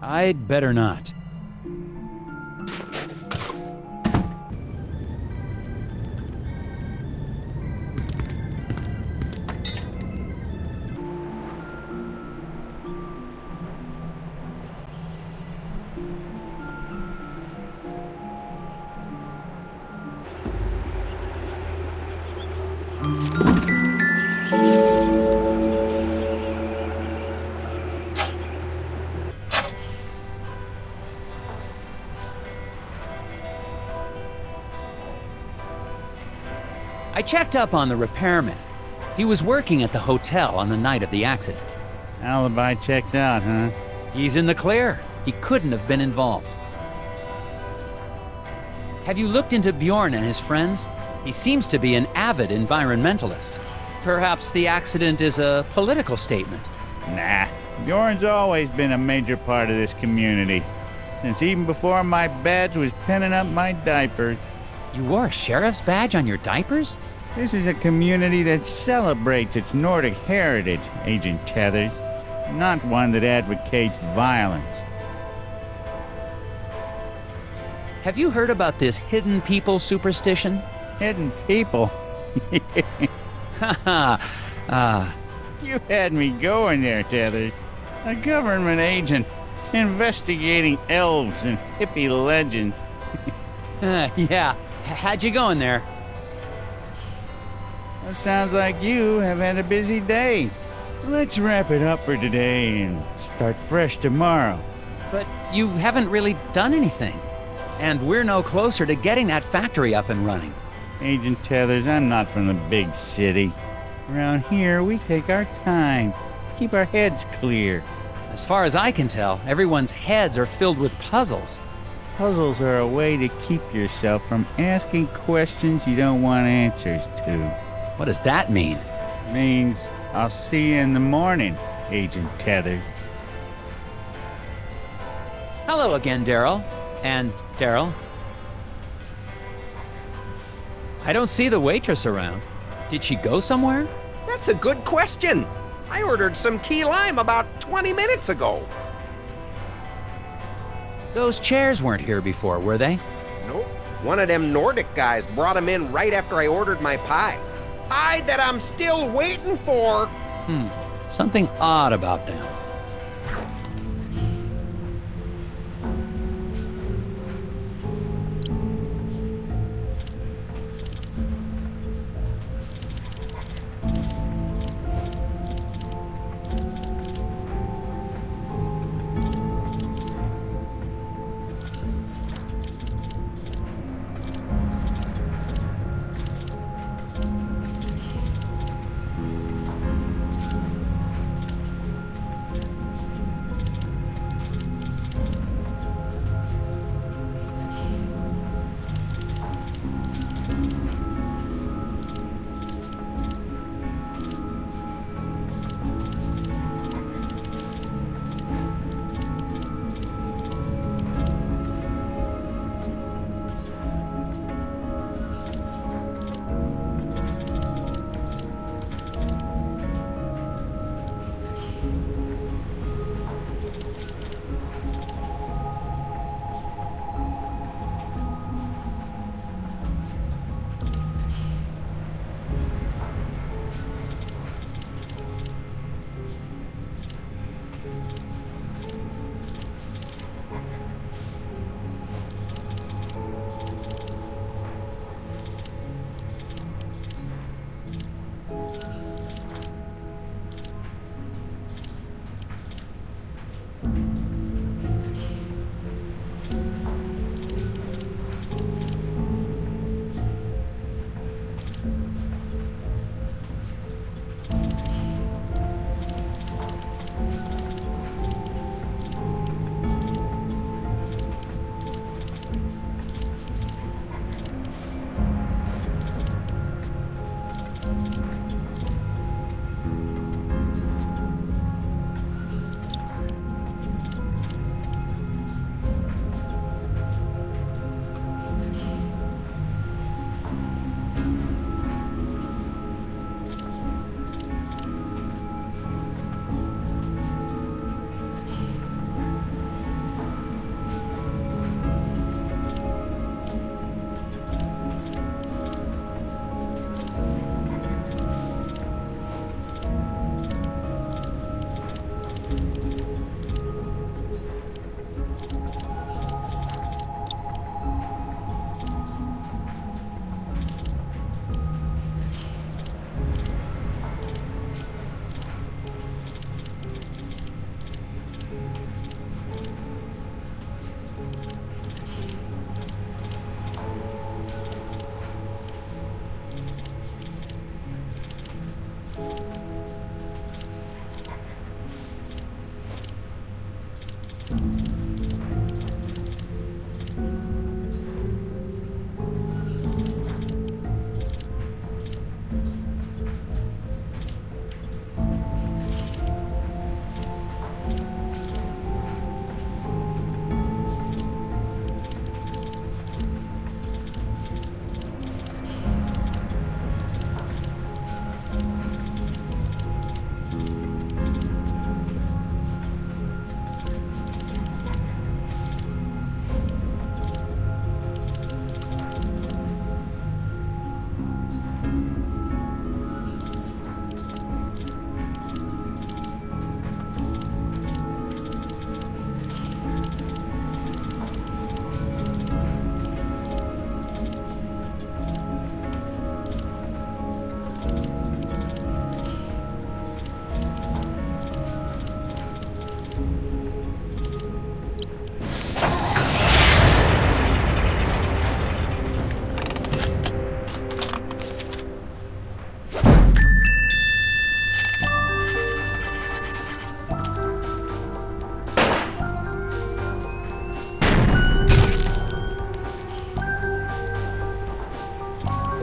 I'd better not. I checked up on the repairman. He was working at the hotel on the night of the accident. Alibi checks out, huh? He's in the clear. He couldn't have been involved. Have you looked into Bjorn and his friends? He seems to be an avid environmentalist. Perhaps the accident is a political statement. Nah, Bjorn's always been a major part of this community. Since even before my badge was pinning up my diapers. You wore a sheriff's badge on your diapers? This is a community that celebrates its Nordic heritage, Agent Tethers, not one that advocates violence. Have you heard about this hidden people superstition? Hidden people? Haha. You had me going there, Tethers. A government agent investigating elves and hippie legends. Yeah. How'd you going there? Well, sounds like you have had a busy day. Let's wrap it up for today and start fresh tomorrow. But you haven't really done anything. And we're no closer to getting that factory up and running. Agent Tethers, I'm not from the big city. Around here, we take our time. Keep our heads clear. As far as I can tell, everyone's heads are filled with puzzles. Puzzles are a way to keep yourself from asking questions you don't want answers to. What does that mean? Means I'll see you in the morning, Agent Tethers. Hello again, Daryl. And Daryl. I don't see the waitress around. Did she go somewhere? That's a good question. I ordered some key lime about 20 minutes ago. Those chairs weren't here before, were they? Nope. One of them Nordic guys brought them in right after I ordered my pie. Pie that I'm still waiting for. Something odd about them.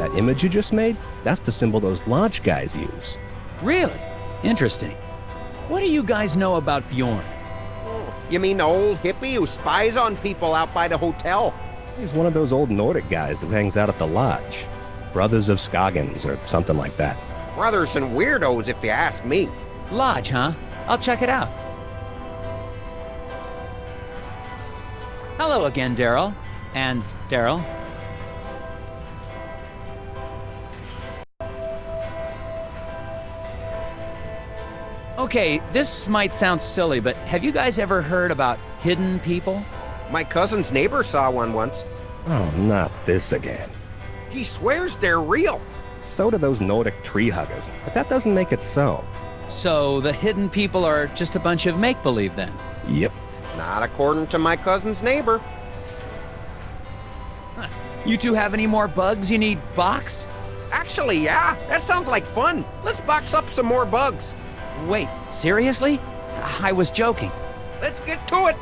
That image you just made? That's the symbol those lodge guys use. Really? Interesting. What do you guys know about Bjorn? You mean the old hippie who spies on people out by the hotel? He's one of those old Nordic guys that hangs out at the lodge. Brothers of Scoggins, or something like that. Brothers and weirdos, if you ask me. Lodge, huh? I'll check it out. Hello again, Daryl. And Daryl. Okay, this might sound silly, but have you guys ever heard about hidden people? My cousin's neighbor saw one once. Oh, not this again. He swears they're real. So do those Nordic tree huggers, but that doesn't make it so. So the hidden people are just a bunch of make-believe then? Yep. Not according to my cousin's neighbor. Huh. You two have any more bugs you need boxed? Actually, yeah. That sounds like fun. Let's box up some more bugs. Wait, seriously? I was joking. Let's get to it.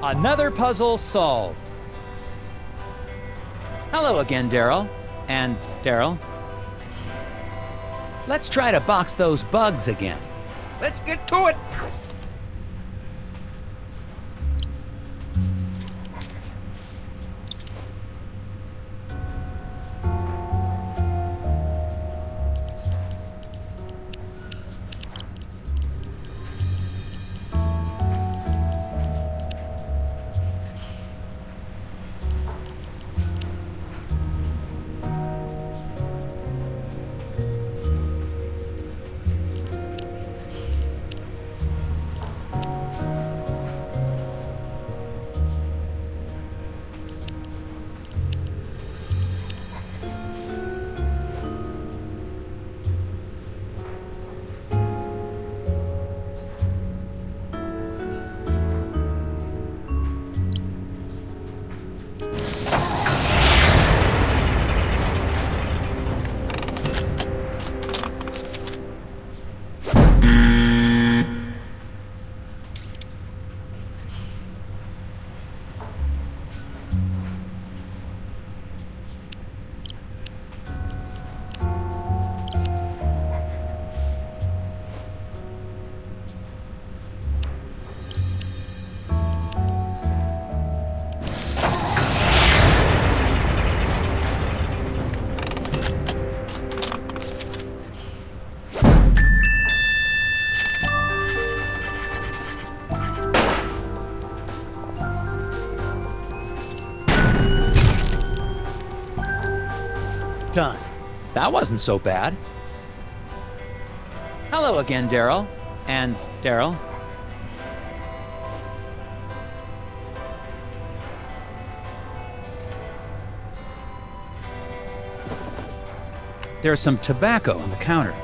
Another puzzle solved. Hello again, Daryl. And Daryl. Let's try to box those bugs again. Let's get to it. done. That wasn't so bad. Hello again, Daryl. And Daryl. There's some tobacco on the counter.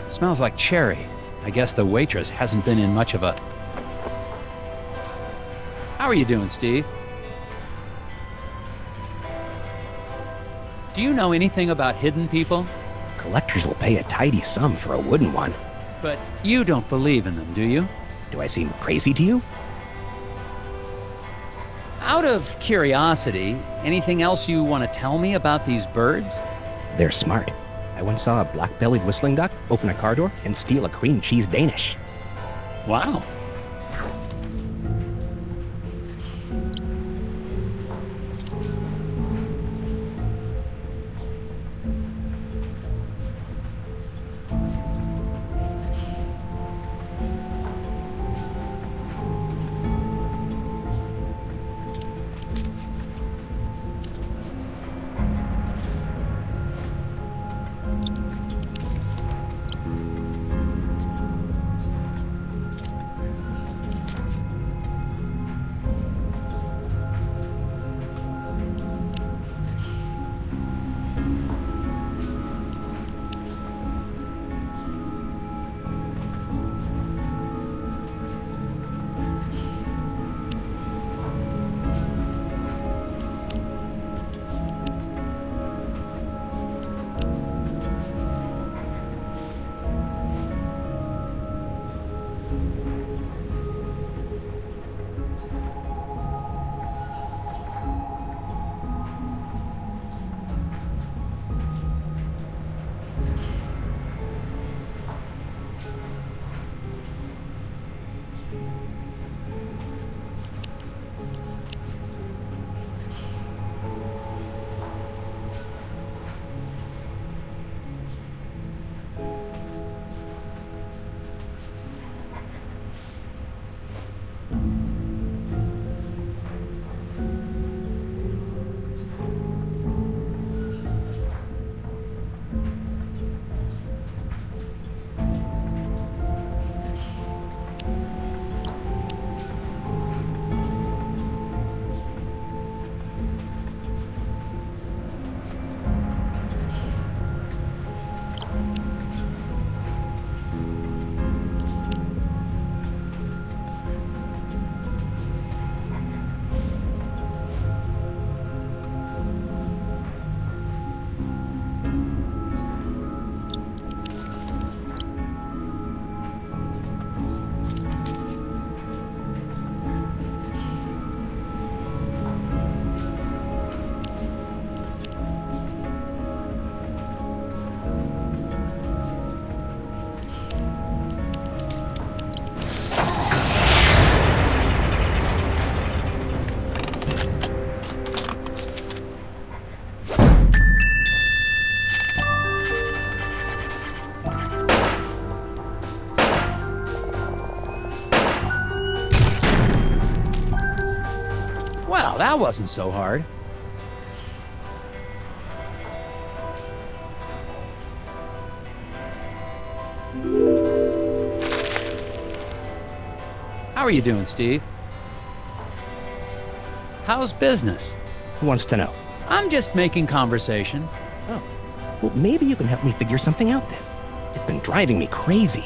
Smells like cherry. I guess the waitress hasn't been in much of a... How are you doing, Steve? Do you know anything about hidden people? Collectors will pay a tidy sum for a wooden one. But you don't believe in them, do you? Do I seem crazy to you? Out of curiosity, anything else you want to tell me about these birds? They're smart. I once saw a black-bellied whistling duck open a car door and steal a cream cheese Danish. Wow. Well, that wasn't so hard. How are you doing, Steve? How's business? Who wants to know? I'm just making conversation. Oh. Well, maybe you can help me figure something out then. It's been driving me crazy.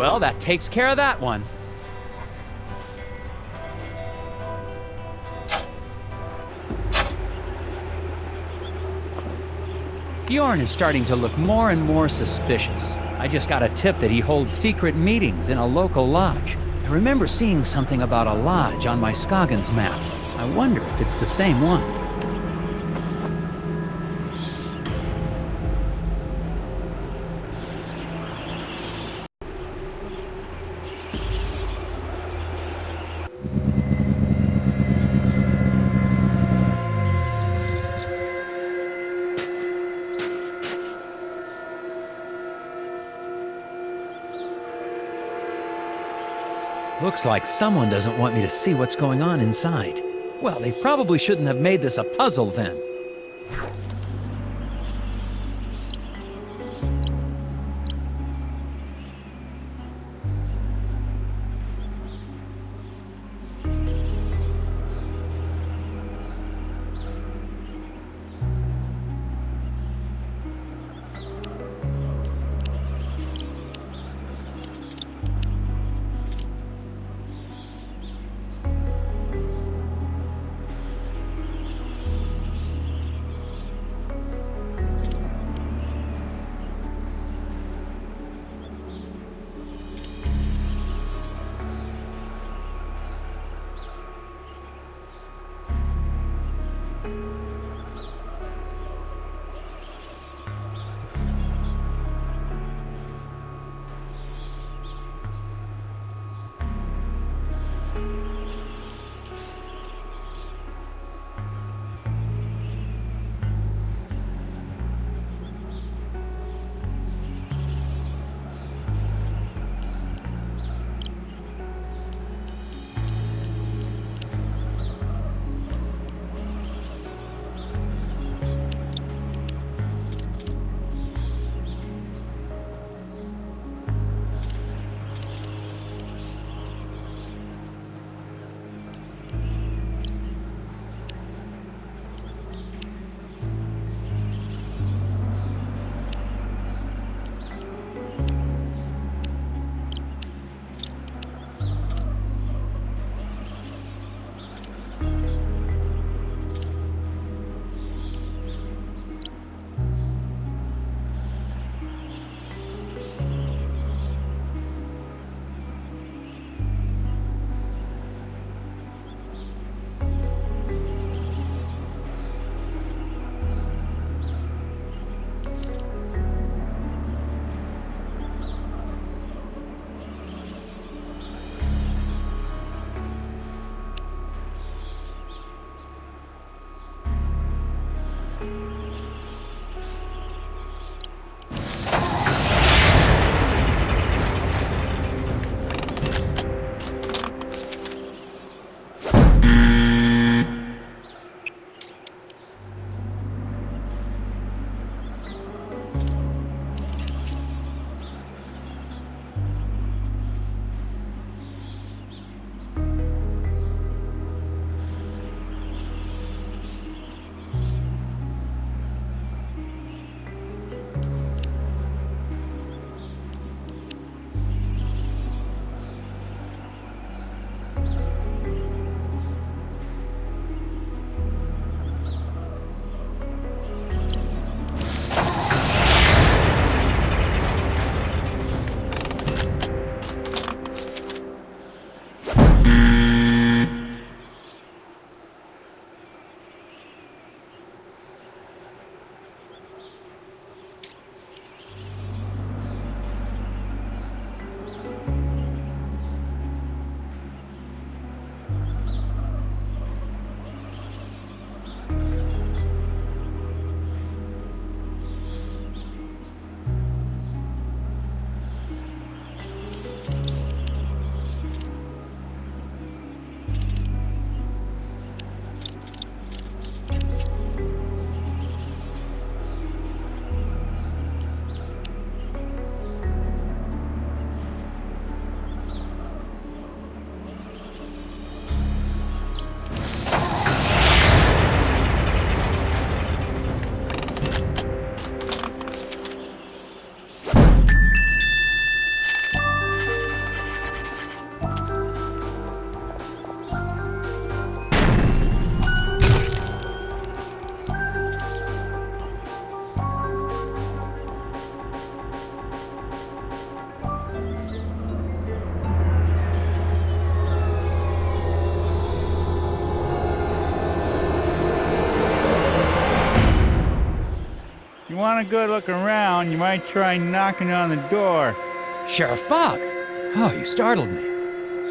Well, that takes care of that one. Bjorn is starting to look more and more suspicious. I just got a tip that he holds secret meetings in a local lodge. I remember seeing something about a lodge on my Scoggins map. I wonder if it's the same one. Looks like someone doesn't want me to see what's going on inside. Well, they probably shouldn't have made this a puzzle then. you want a good look around, you might try knocking on the door. Sheriff Bog! Oh, you startled me.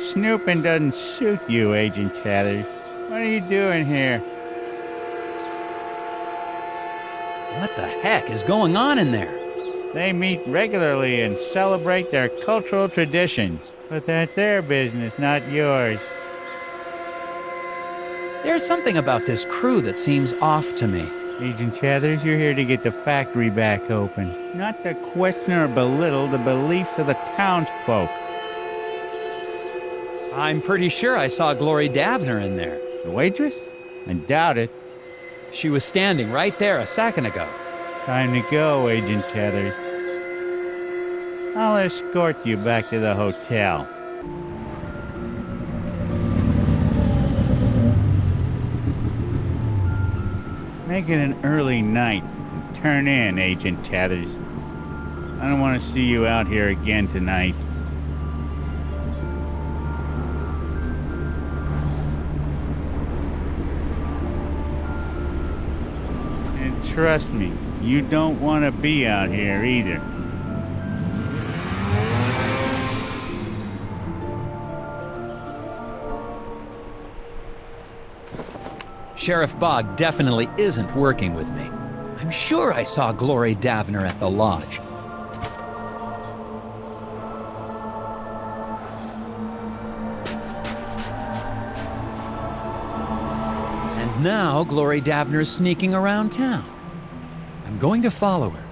Snooping doesn't suit you, Agent Tethers. What are you doing here? What the heck is going on in there? They meet regularly and celebrate their cultural traditions. But that's their business, not yours. There's something about this crew that seems off to me. Agent Tethers, you're here to get the factory back open, not to question or belittle the beliefs of the townsfolk. I'm pretty sure I saw Glori Davner in there. The waitress? I doubt it. She was standing right there a second ago. Time to go, Agent Tethers. I'll escort you back to the hotel. Make it an early night and turn in, Agent Tethers. I don't want to see you out here again tonight. And trust me, you don't want to be out here either. Sheriff Bog definitely isn't working with me. I'm sure I saw Glori Davner at the lodge. And now Glori Davner's sneaking around town. I'm going to follow her.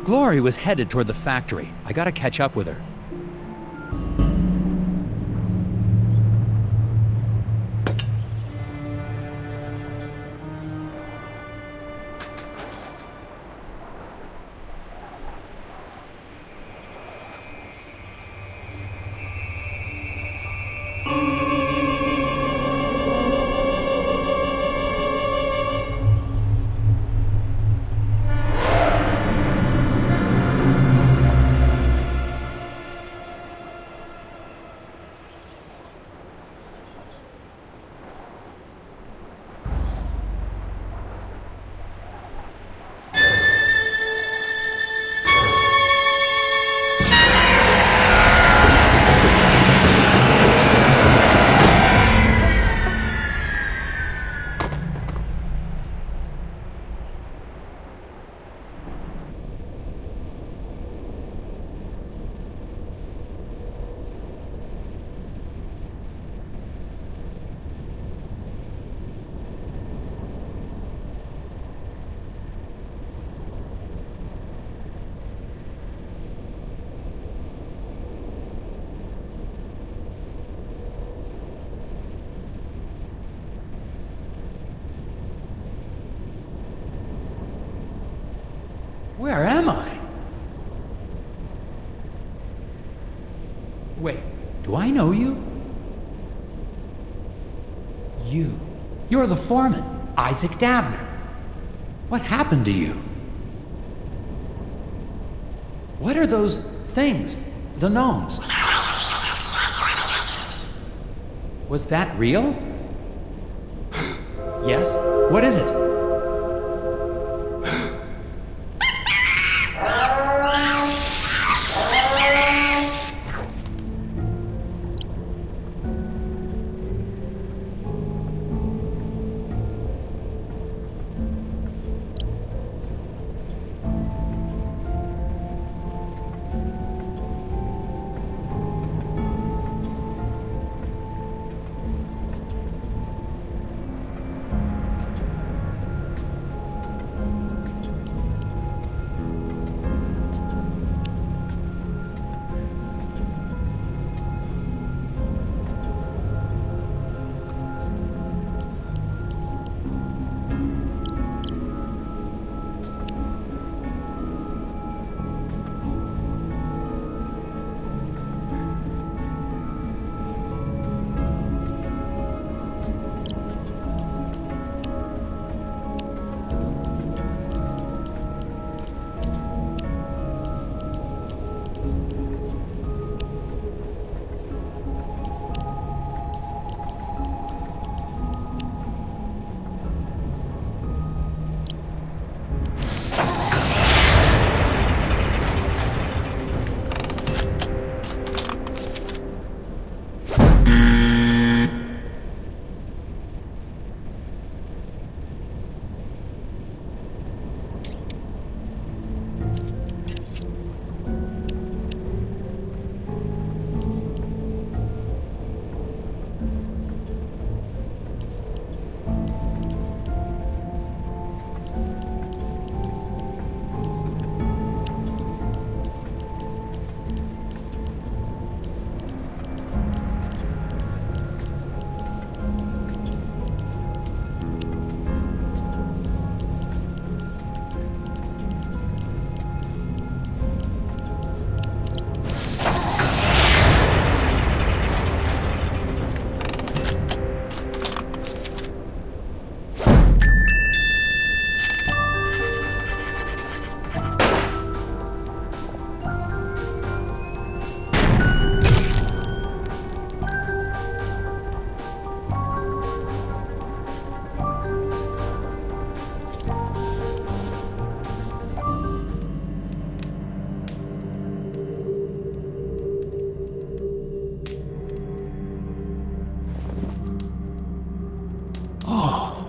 Glori was headed toward the factory. I gotta catch up with her. Where am I? Wait, do I know you? You're the foreman, Isaac Davner. What happened to you? What are those things? The gnomes? Was that real? Yes? What is it?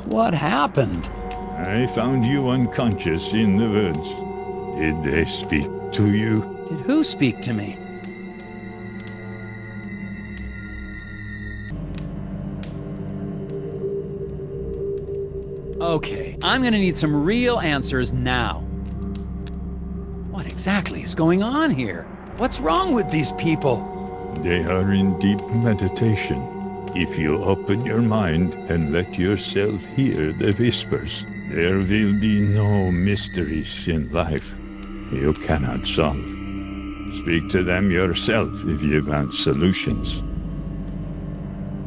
What happened? I found you unconscious in the woods. Did they speak to you? Did who speak to me? Okay, I'm gonna need some real answers now. What exactly is going on here? What's wrong with these people? They are in deep meditation. If you open your mind and let yourself hear the whispers, there will be no mysteries in life you cannot solve. Speak to them yourself if you want solutions.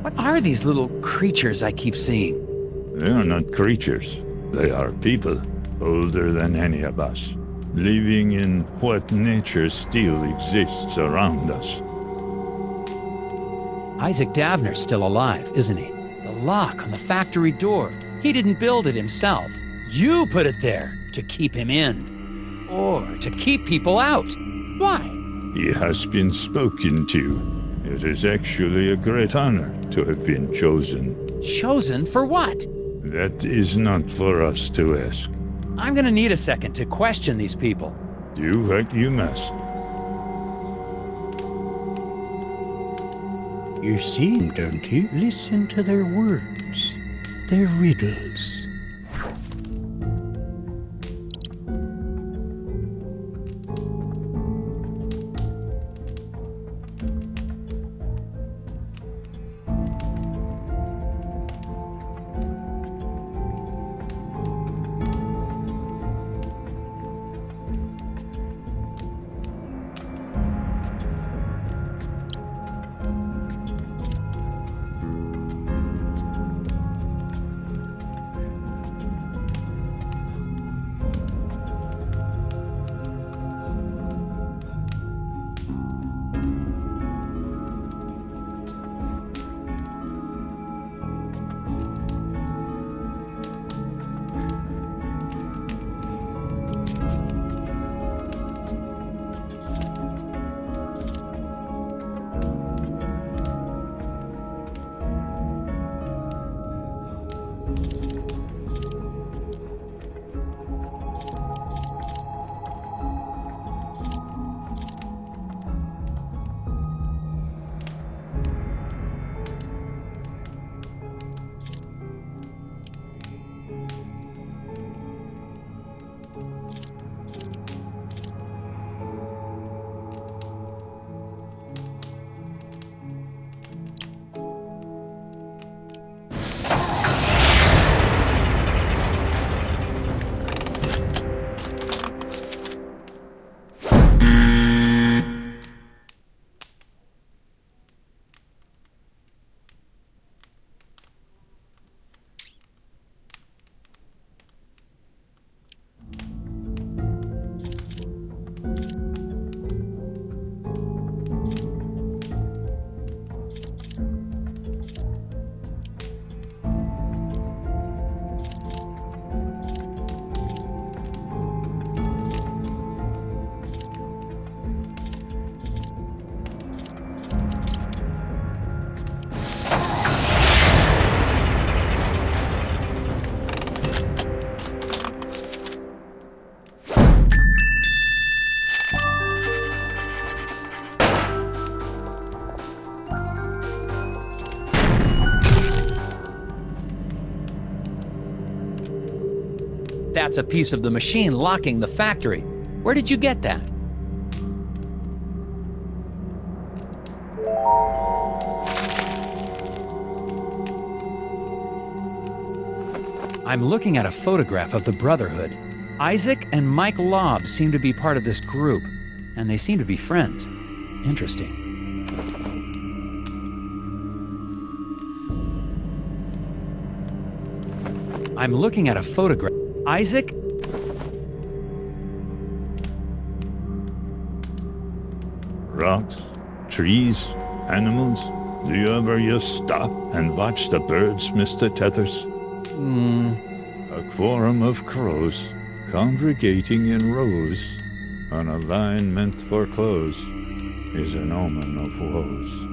What are these little creatures I keep seeing? They are not creatures. They are people, older than any of us, living in what nature still exists around us. Isaac Davner's still alive, isn't he? The lock on the factory door. He didn't build it himself. You put it there to keep him in. Or to keep people out. Why? He has been spoken to. It is actually a great honor to have been chosen. Chosen for what? That is not for us to ask. I'm gonna need a second to question these people. Do what you must. You see them, don't you? Listen to their words, their riddles. That's a piece of the machine locking the factory. Where did you get that? I'm looking at a photograph of the Brotherhood. Isaac and Mike Lobb seem to be part of this group, and they seem to be friends. Interesting. I'm looking at a photograph. Isaac? Rocks, trees, animals. Do you ever just stop and watch the birds, Mr. Tethers? A quorum of crows, congregating in rows, on a line meant for close, is an omen of woes.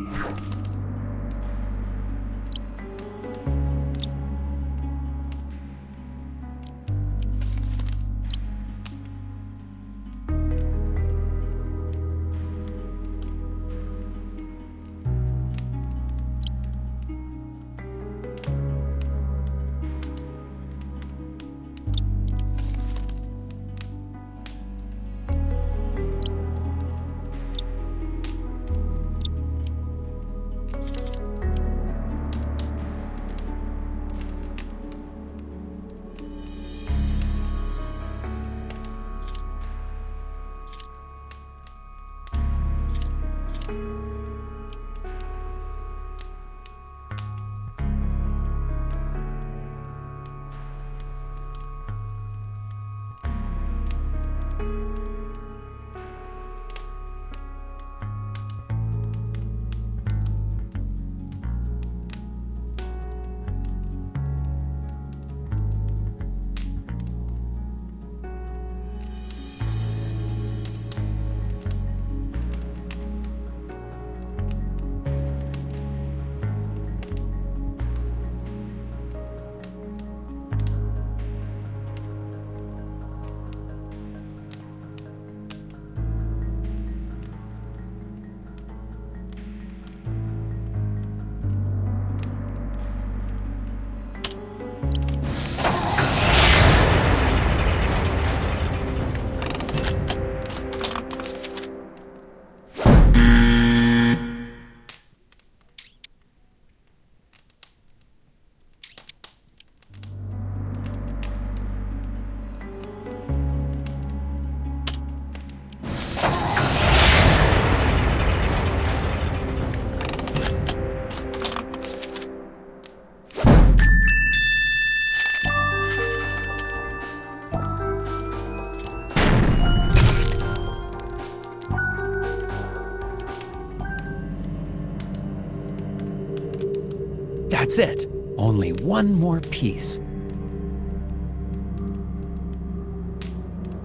That's it. Only one more piece.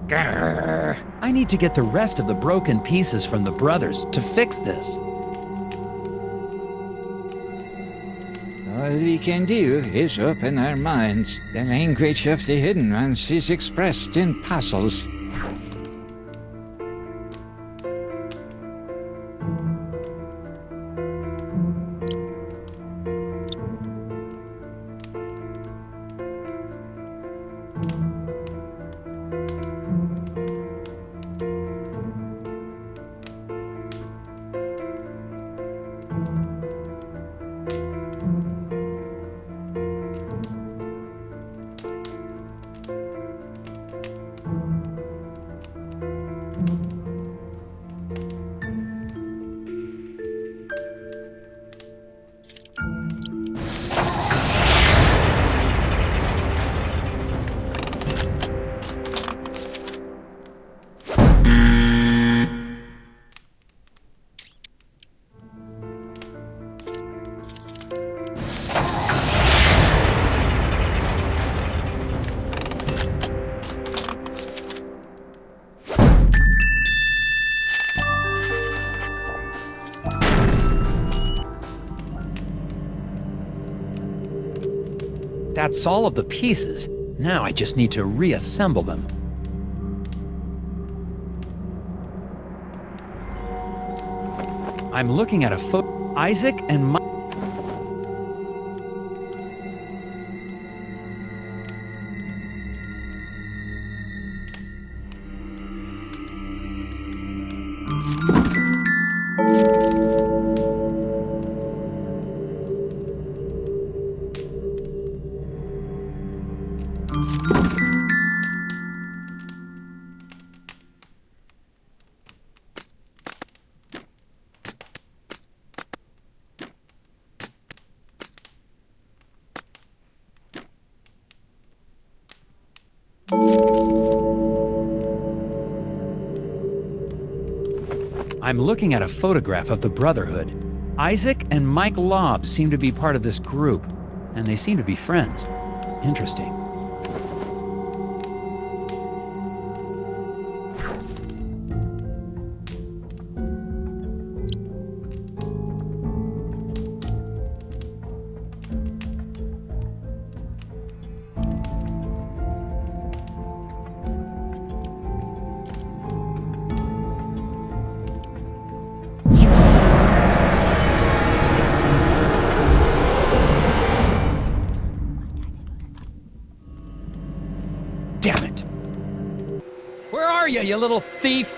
Grrr. I need to get the rest of the broken pieces from the brothers to fix this. All we can do is open our minds. The language of the hidden ones is expressed in puzzles. That's all of the pieces. Now I just need to reassemble them. I'm looking at a photo. Isaac and Mike. I'm looking at a photograph of the Brotherhood. Isaac and Mike Lobb seem to be part of this group, and they seem to be friends. Interesting. Damn it! Where are you, you little thief?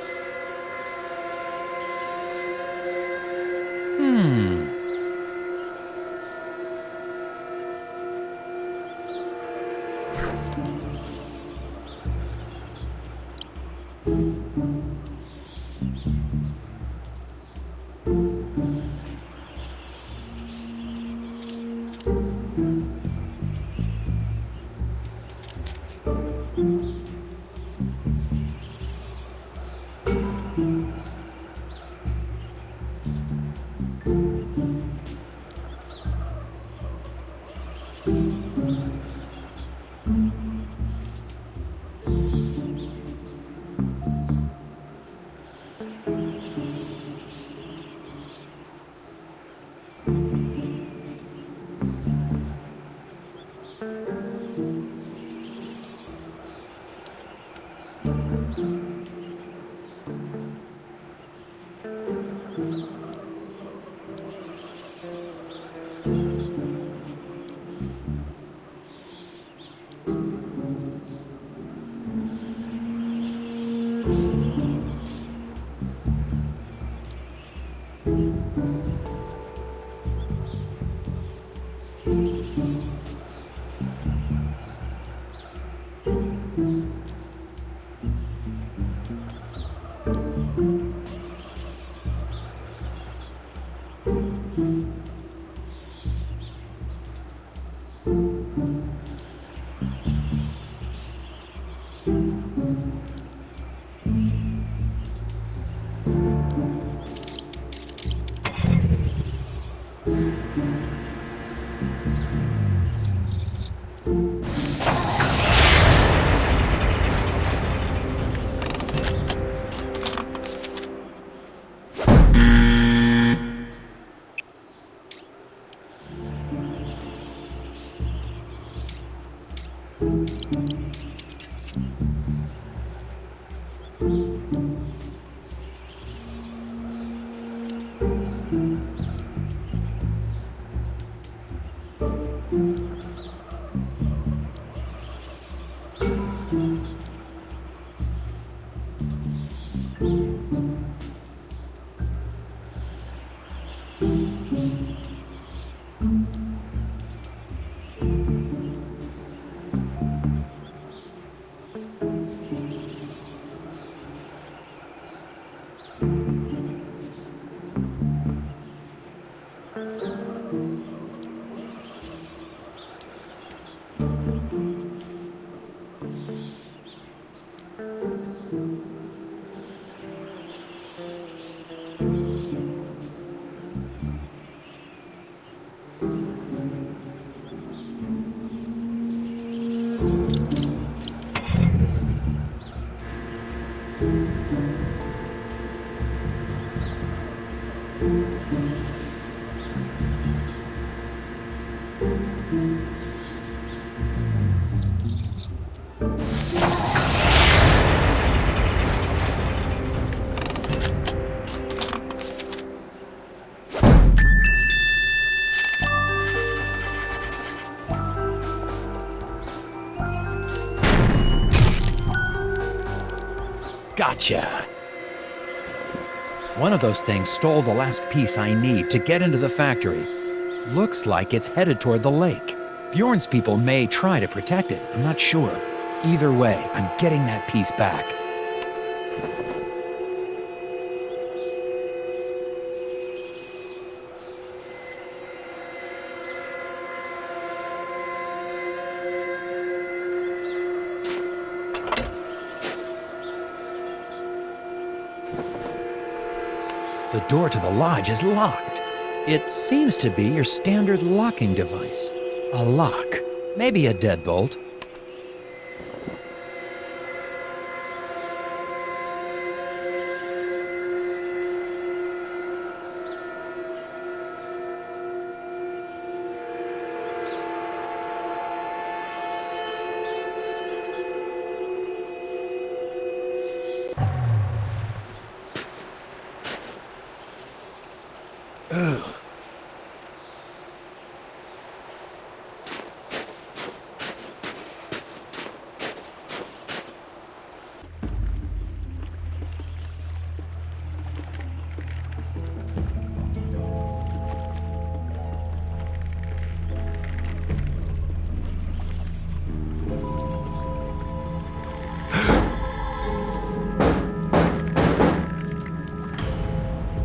Gotcha. One of those things stole the last piece I need to get into the factory. Looks like it's headed toward the lake. Bjorn's people may try to protect it, I'm not sure. Either way, I'm getting that piece back. The door to the lodge is locked. It seems to be your standard locking device. A lock. Maybe a deadbolt. Ugh.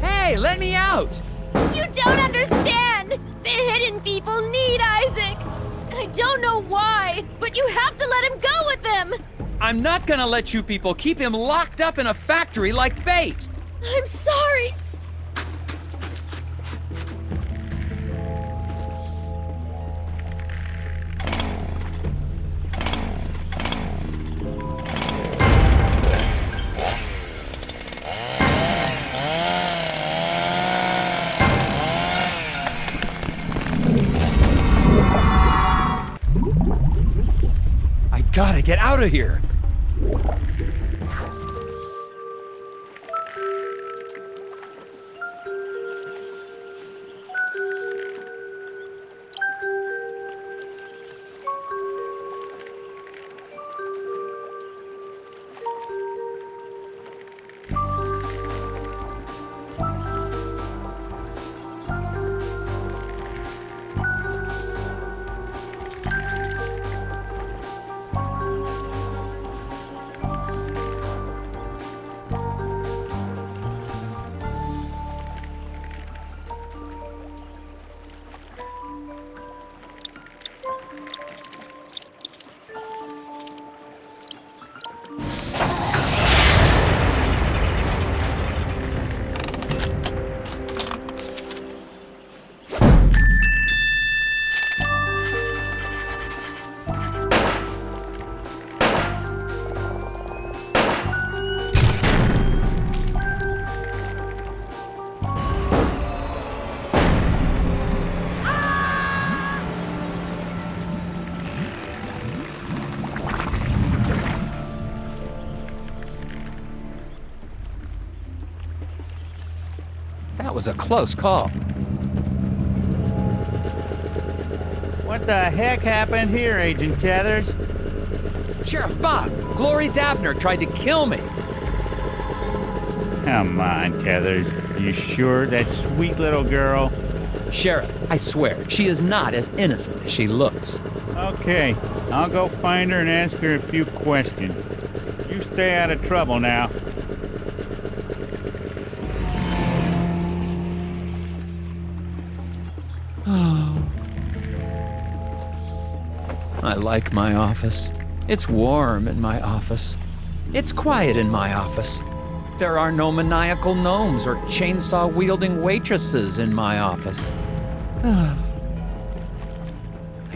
Hey, let me out! You don't understand! The hidden people need Isaac! I don't know why, but you have to let him go with them! I'm not gonna let you people keep him locked up in a factory like bait! I'm sorry! Gotta get out of here! That was a close call. What the heck happened here, Agent Tethers? Sheriff Bob, Glori Daphner tried to kill me. Come on, Tethers. You sure that sweet little girl? Sheriff, I swear, she is not as innocent as she looks. Okay, I'll go find her and ask her a few questions. You stay out of trouble now. I like my office. It's warm in my office. It's quiet in my office. There are no maniacal gnomes or chainsaw-wielding waitresses in my office. I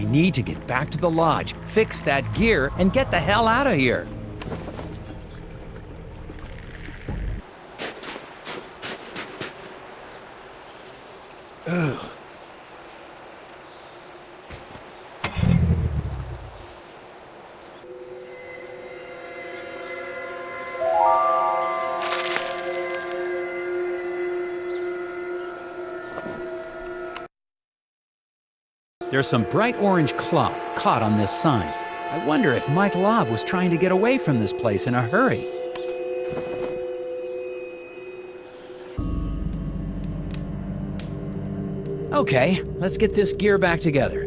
need to get back to the lodge, fix that gear, and get the hell out of here. Ugh. There's some bright orange cloth caught on this sign. I wonder if Mike Lobb was trying to get away from this place in a hurry. Okay, let's get this gear back together.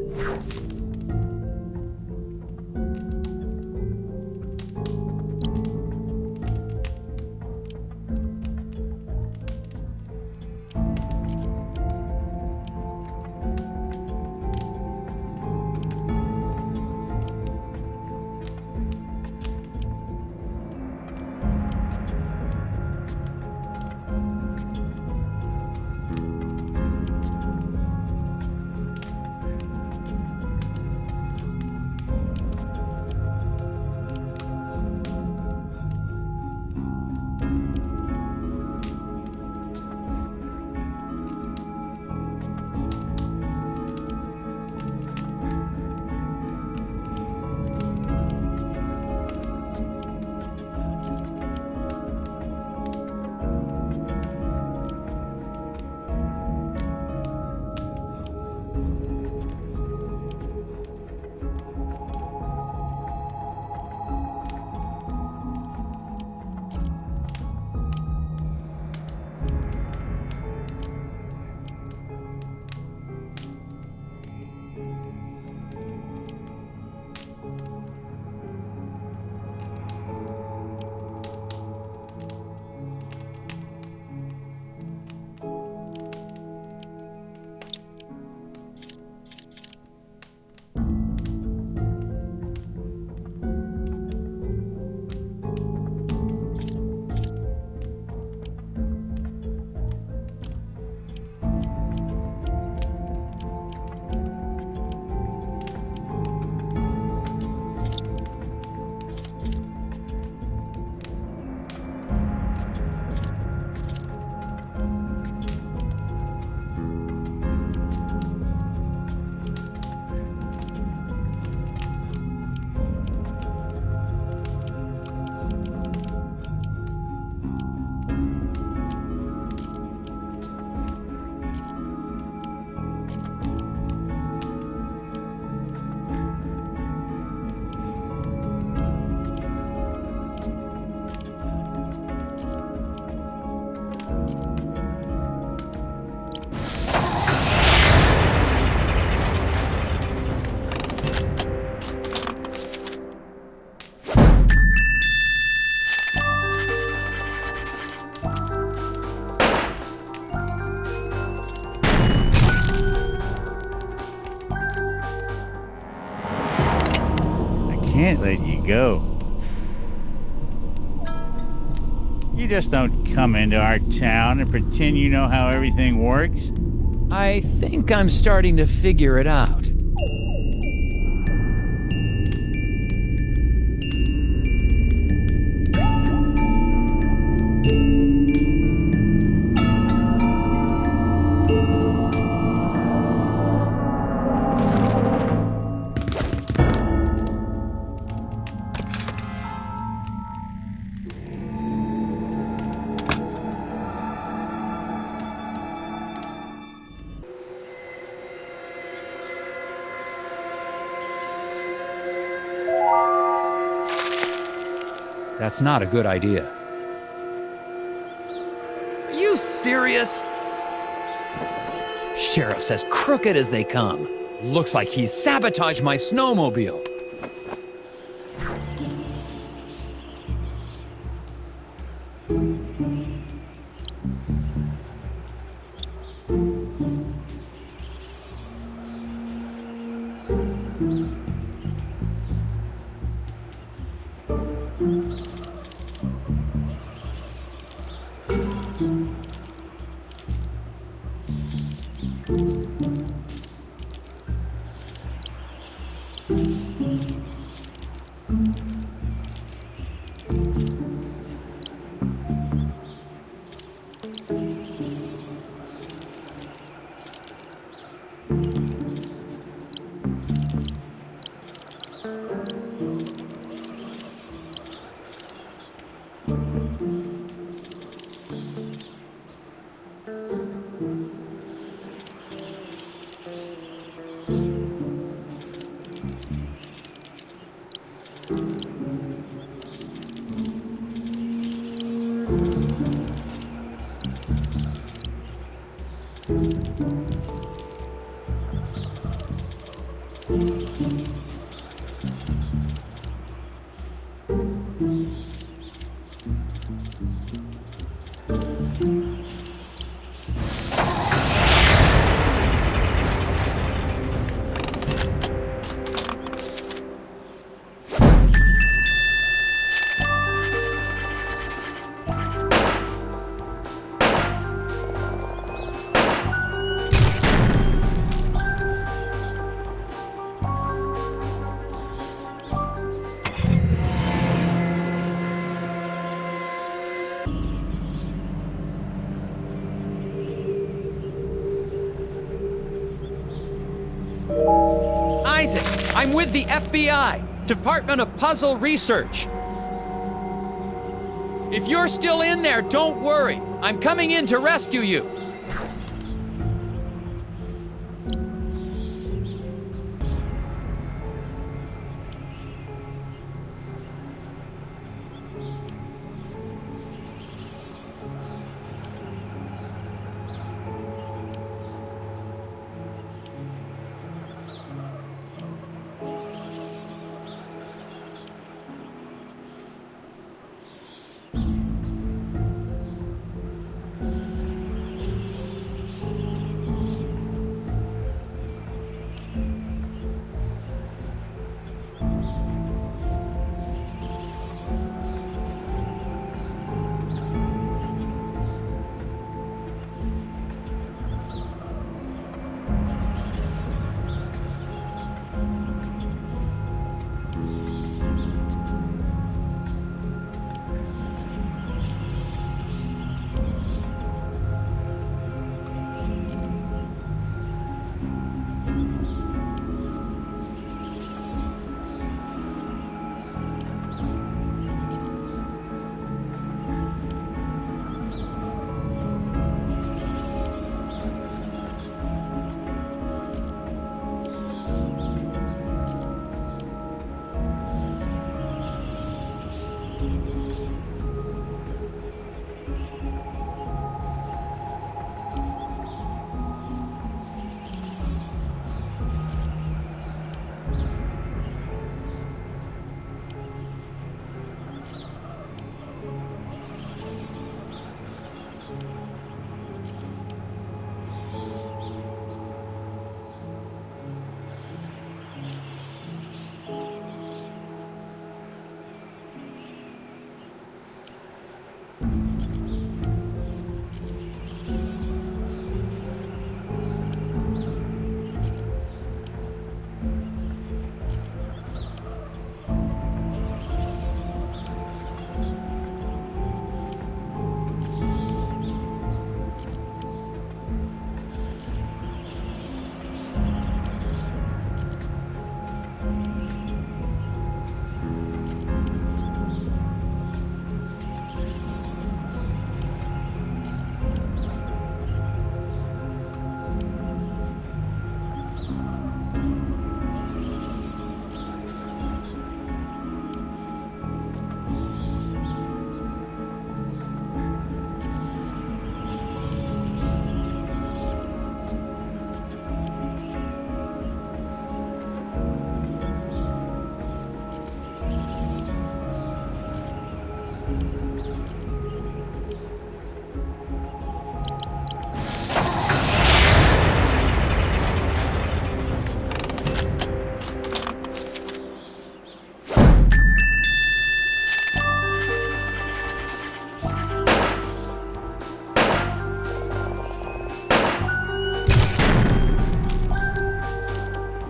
Can't let you go. You just don't come into our town and pretend you know how everything works. I think I'm starting to figure it out. That's not a good idea. Are you serious? Sheriff's as crooked as they come. Looks like he's sabotaged my snowmobile. Isaac, I'm with the FBI, Department of Puzzle Research. If you're still in there, don't worry. I'm coming in to rescue you.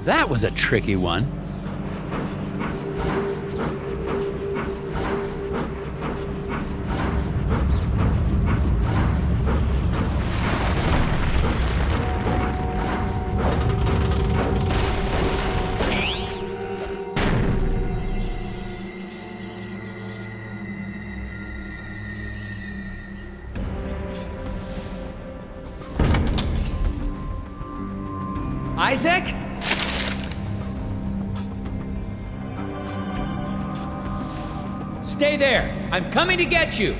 That was a tricky one. Isaac? Stay there. I'm coming to get you.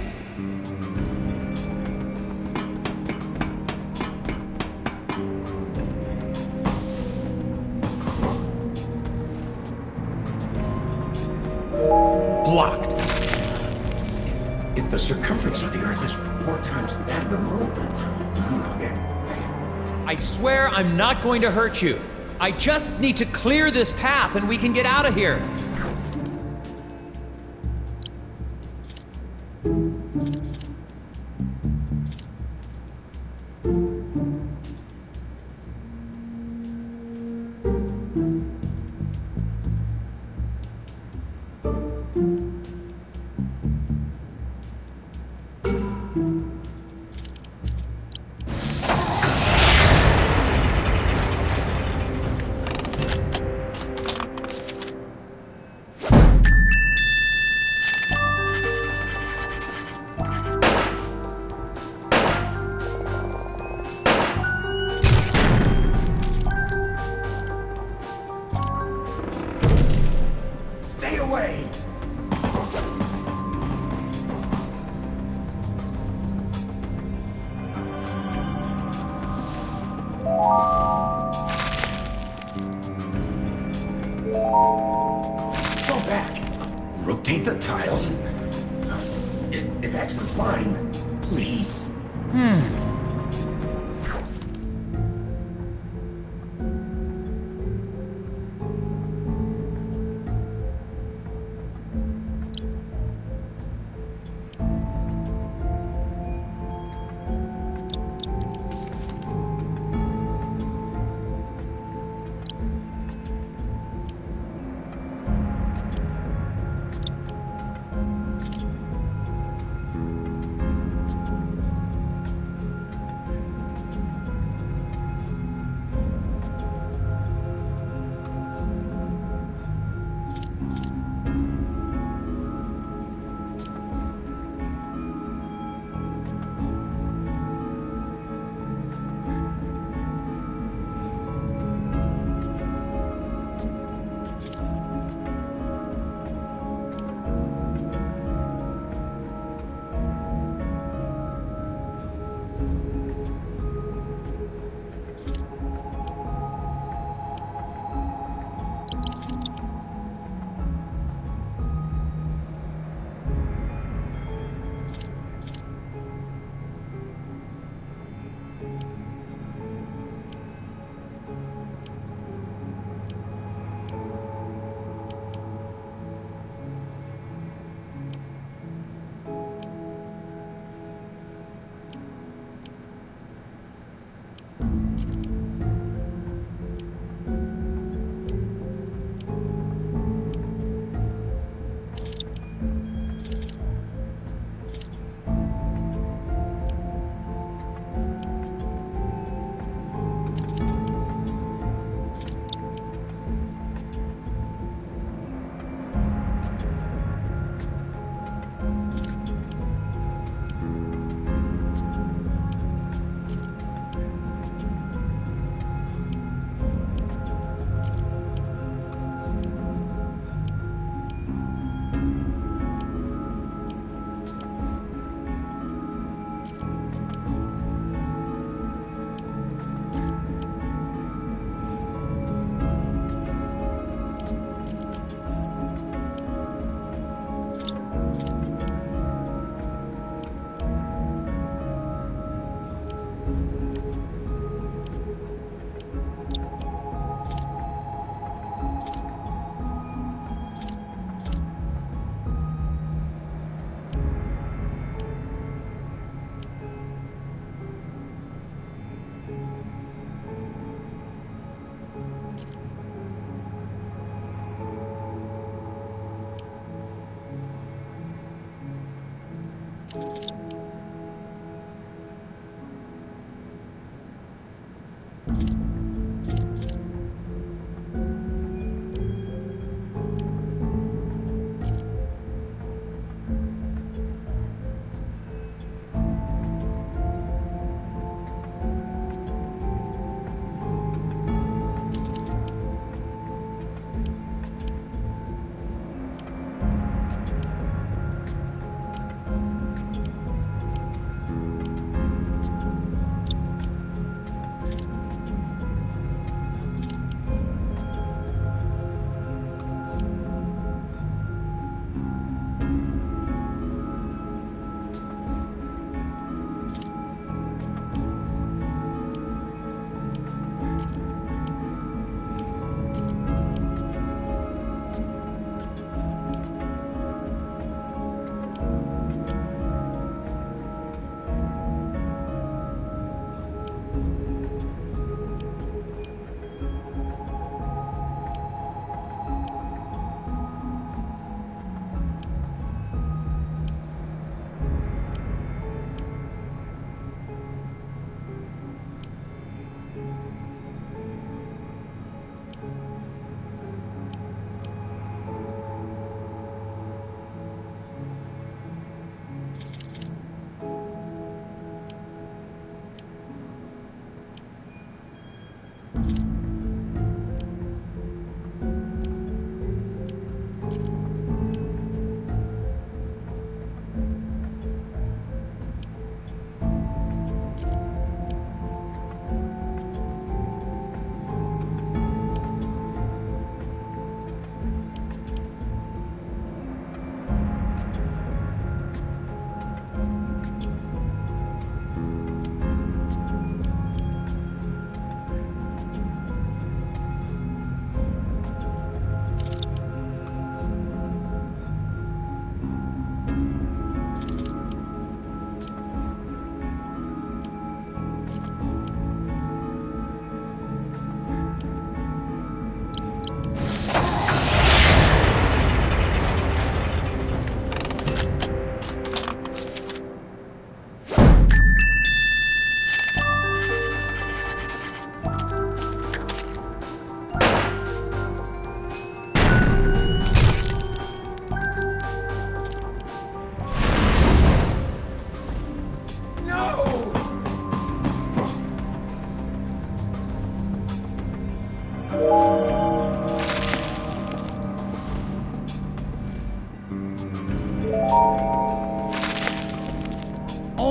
Blocked. If the circumference of the Earth is 4 times that of the moon. I swear I'm not going to hurt you. I just need to clear this path and we can get out of here. tiles. If X is fine, please.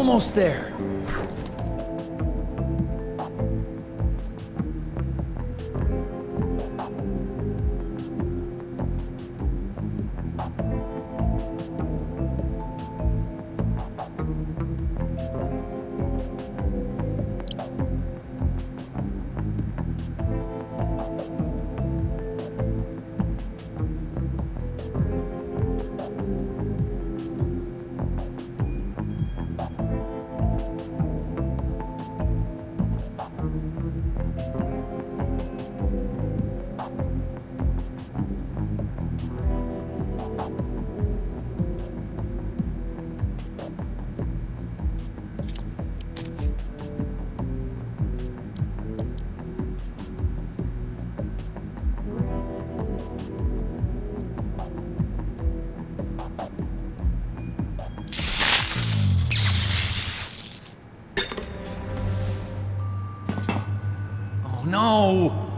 almost there. No!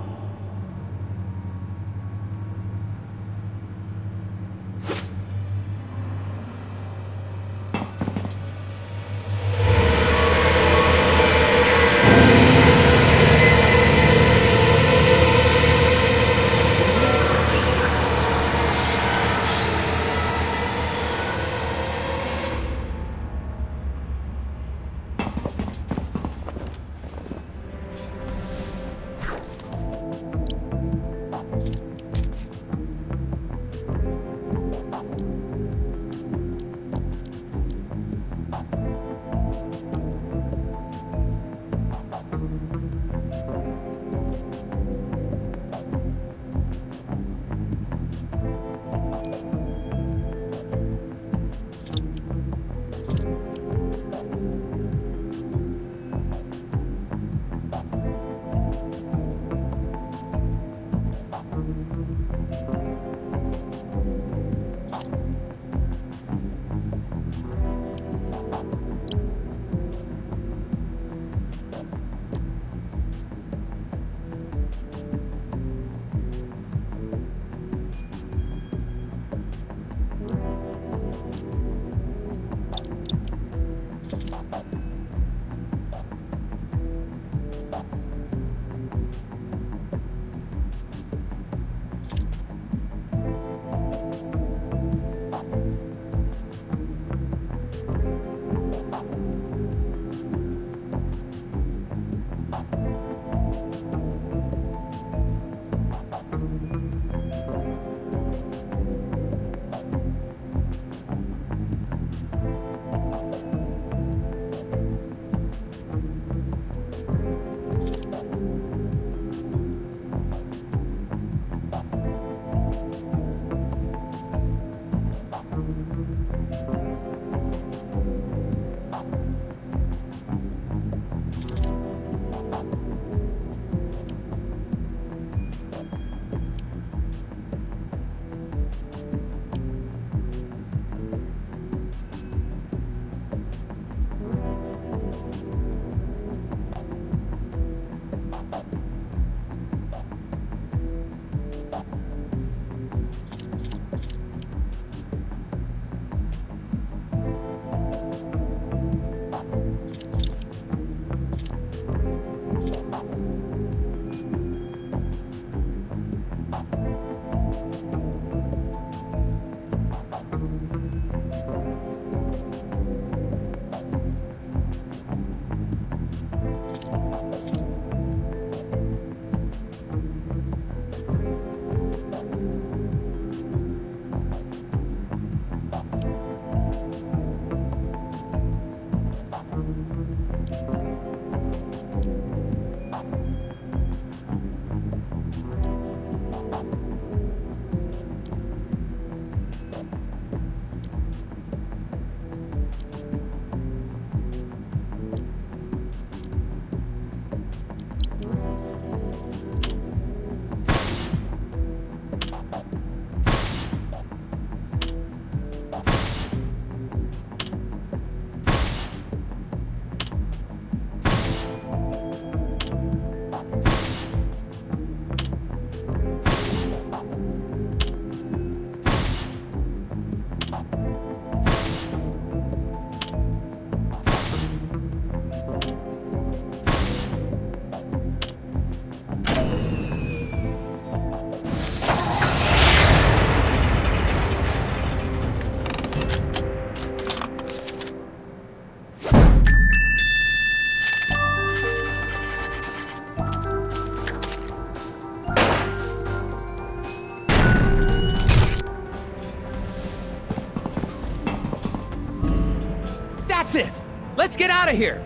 That's it! Let's get out of here!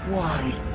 Why?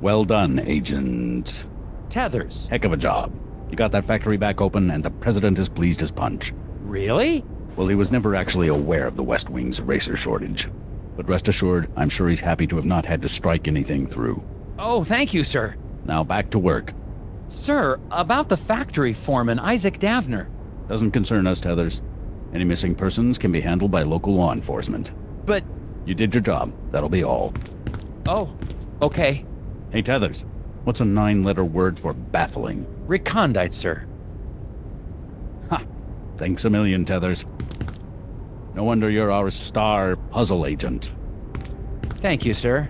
Well done, Agent Tethers. Heck of a job. You got that factory back open, and the president is pleased as punch. Really? Well, he was never actually aware of the West Wing's racer shortage. But rest assured, I'm sure he's happy to have not had to strike anything through. Oh, thank you, sir. Now back to work. Sir, about the factory foreman, Isaac Davner. Doesn't concern us, Tethers. Any missing persons can be handled by local law enforcement. But... You did your job. That'll be all. Oh, okay. Hey, Tethers. What's a 9-letter word for baffling? Recondite, sir. Ha! Thanks a million, Tethers. No wonder you're our star puzzle agent. Thank you, sir.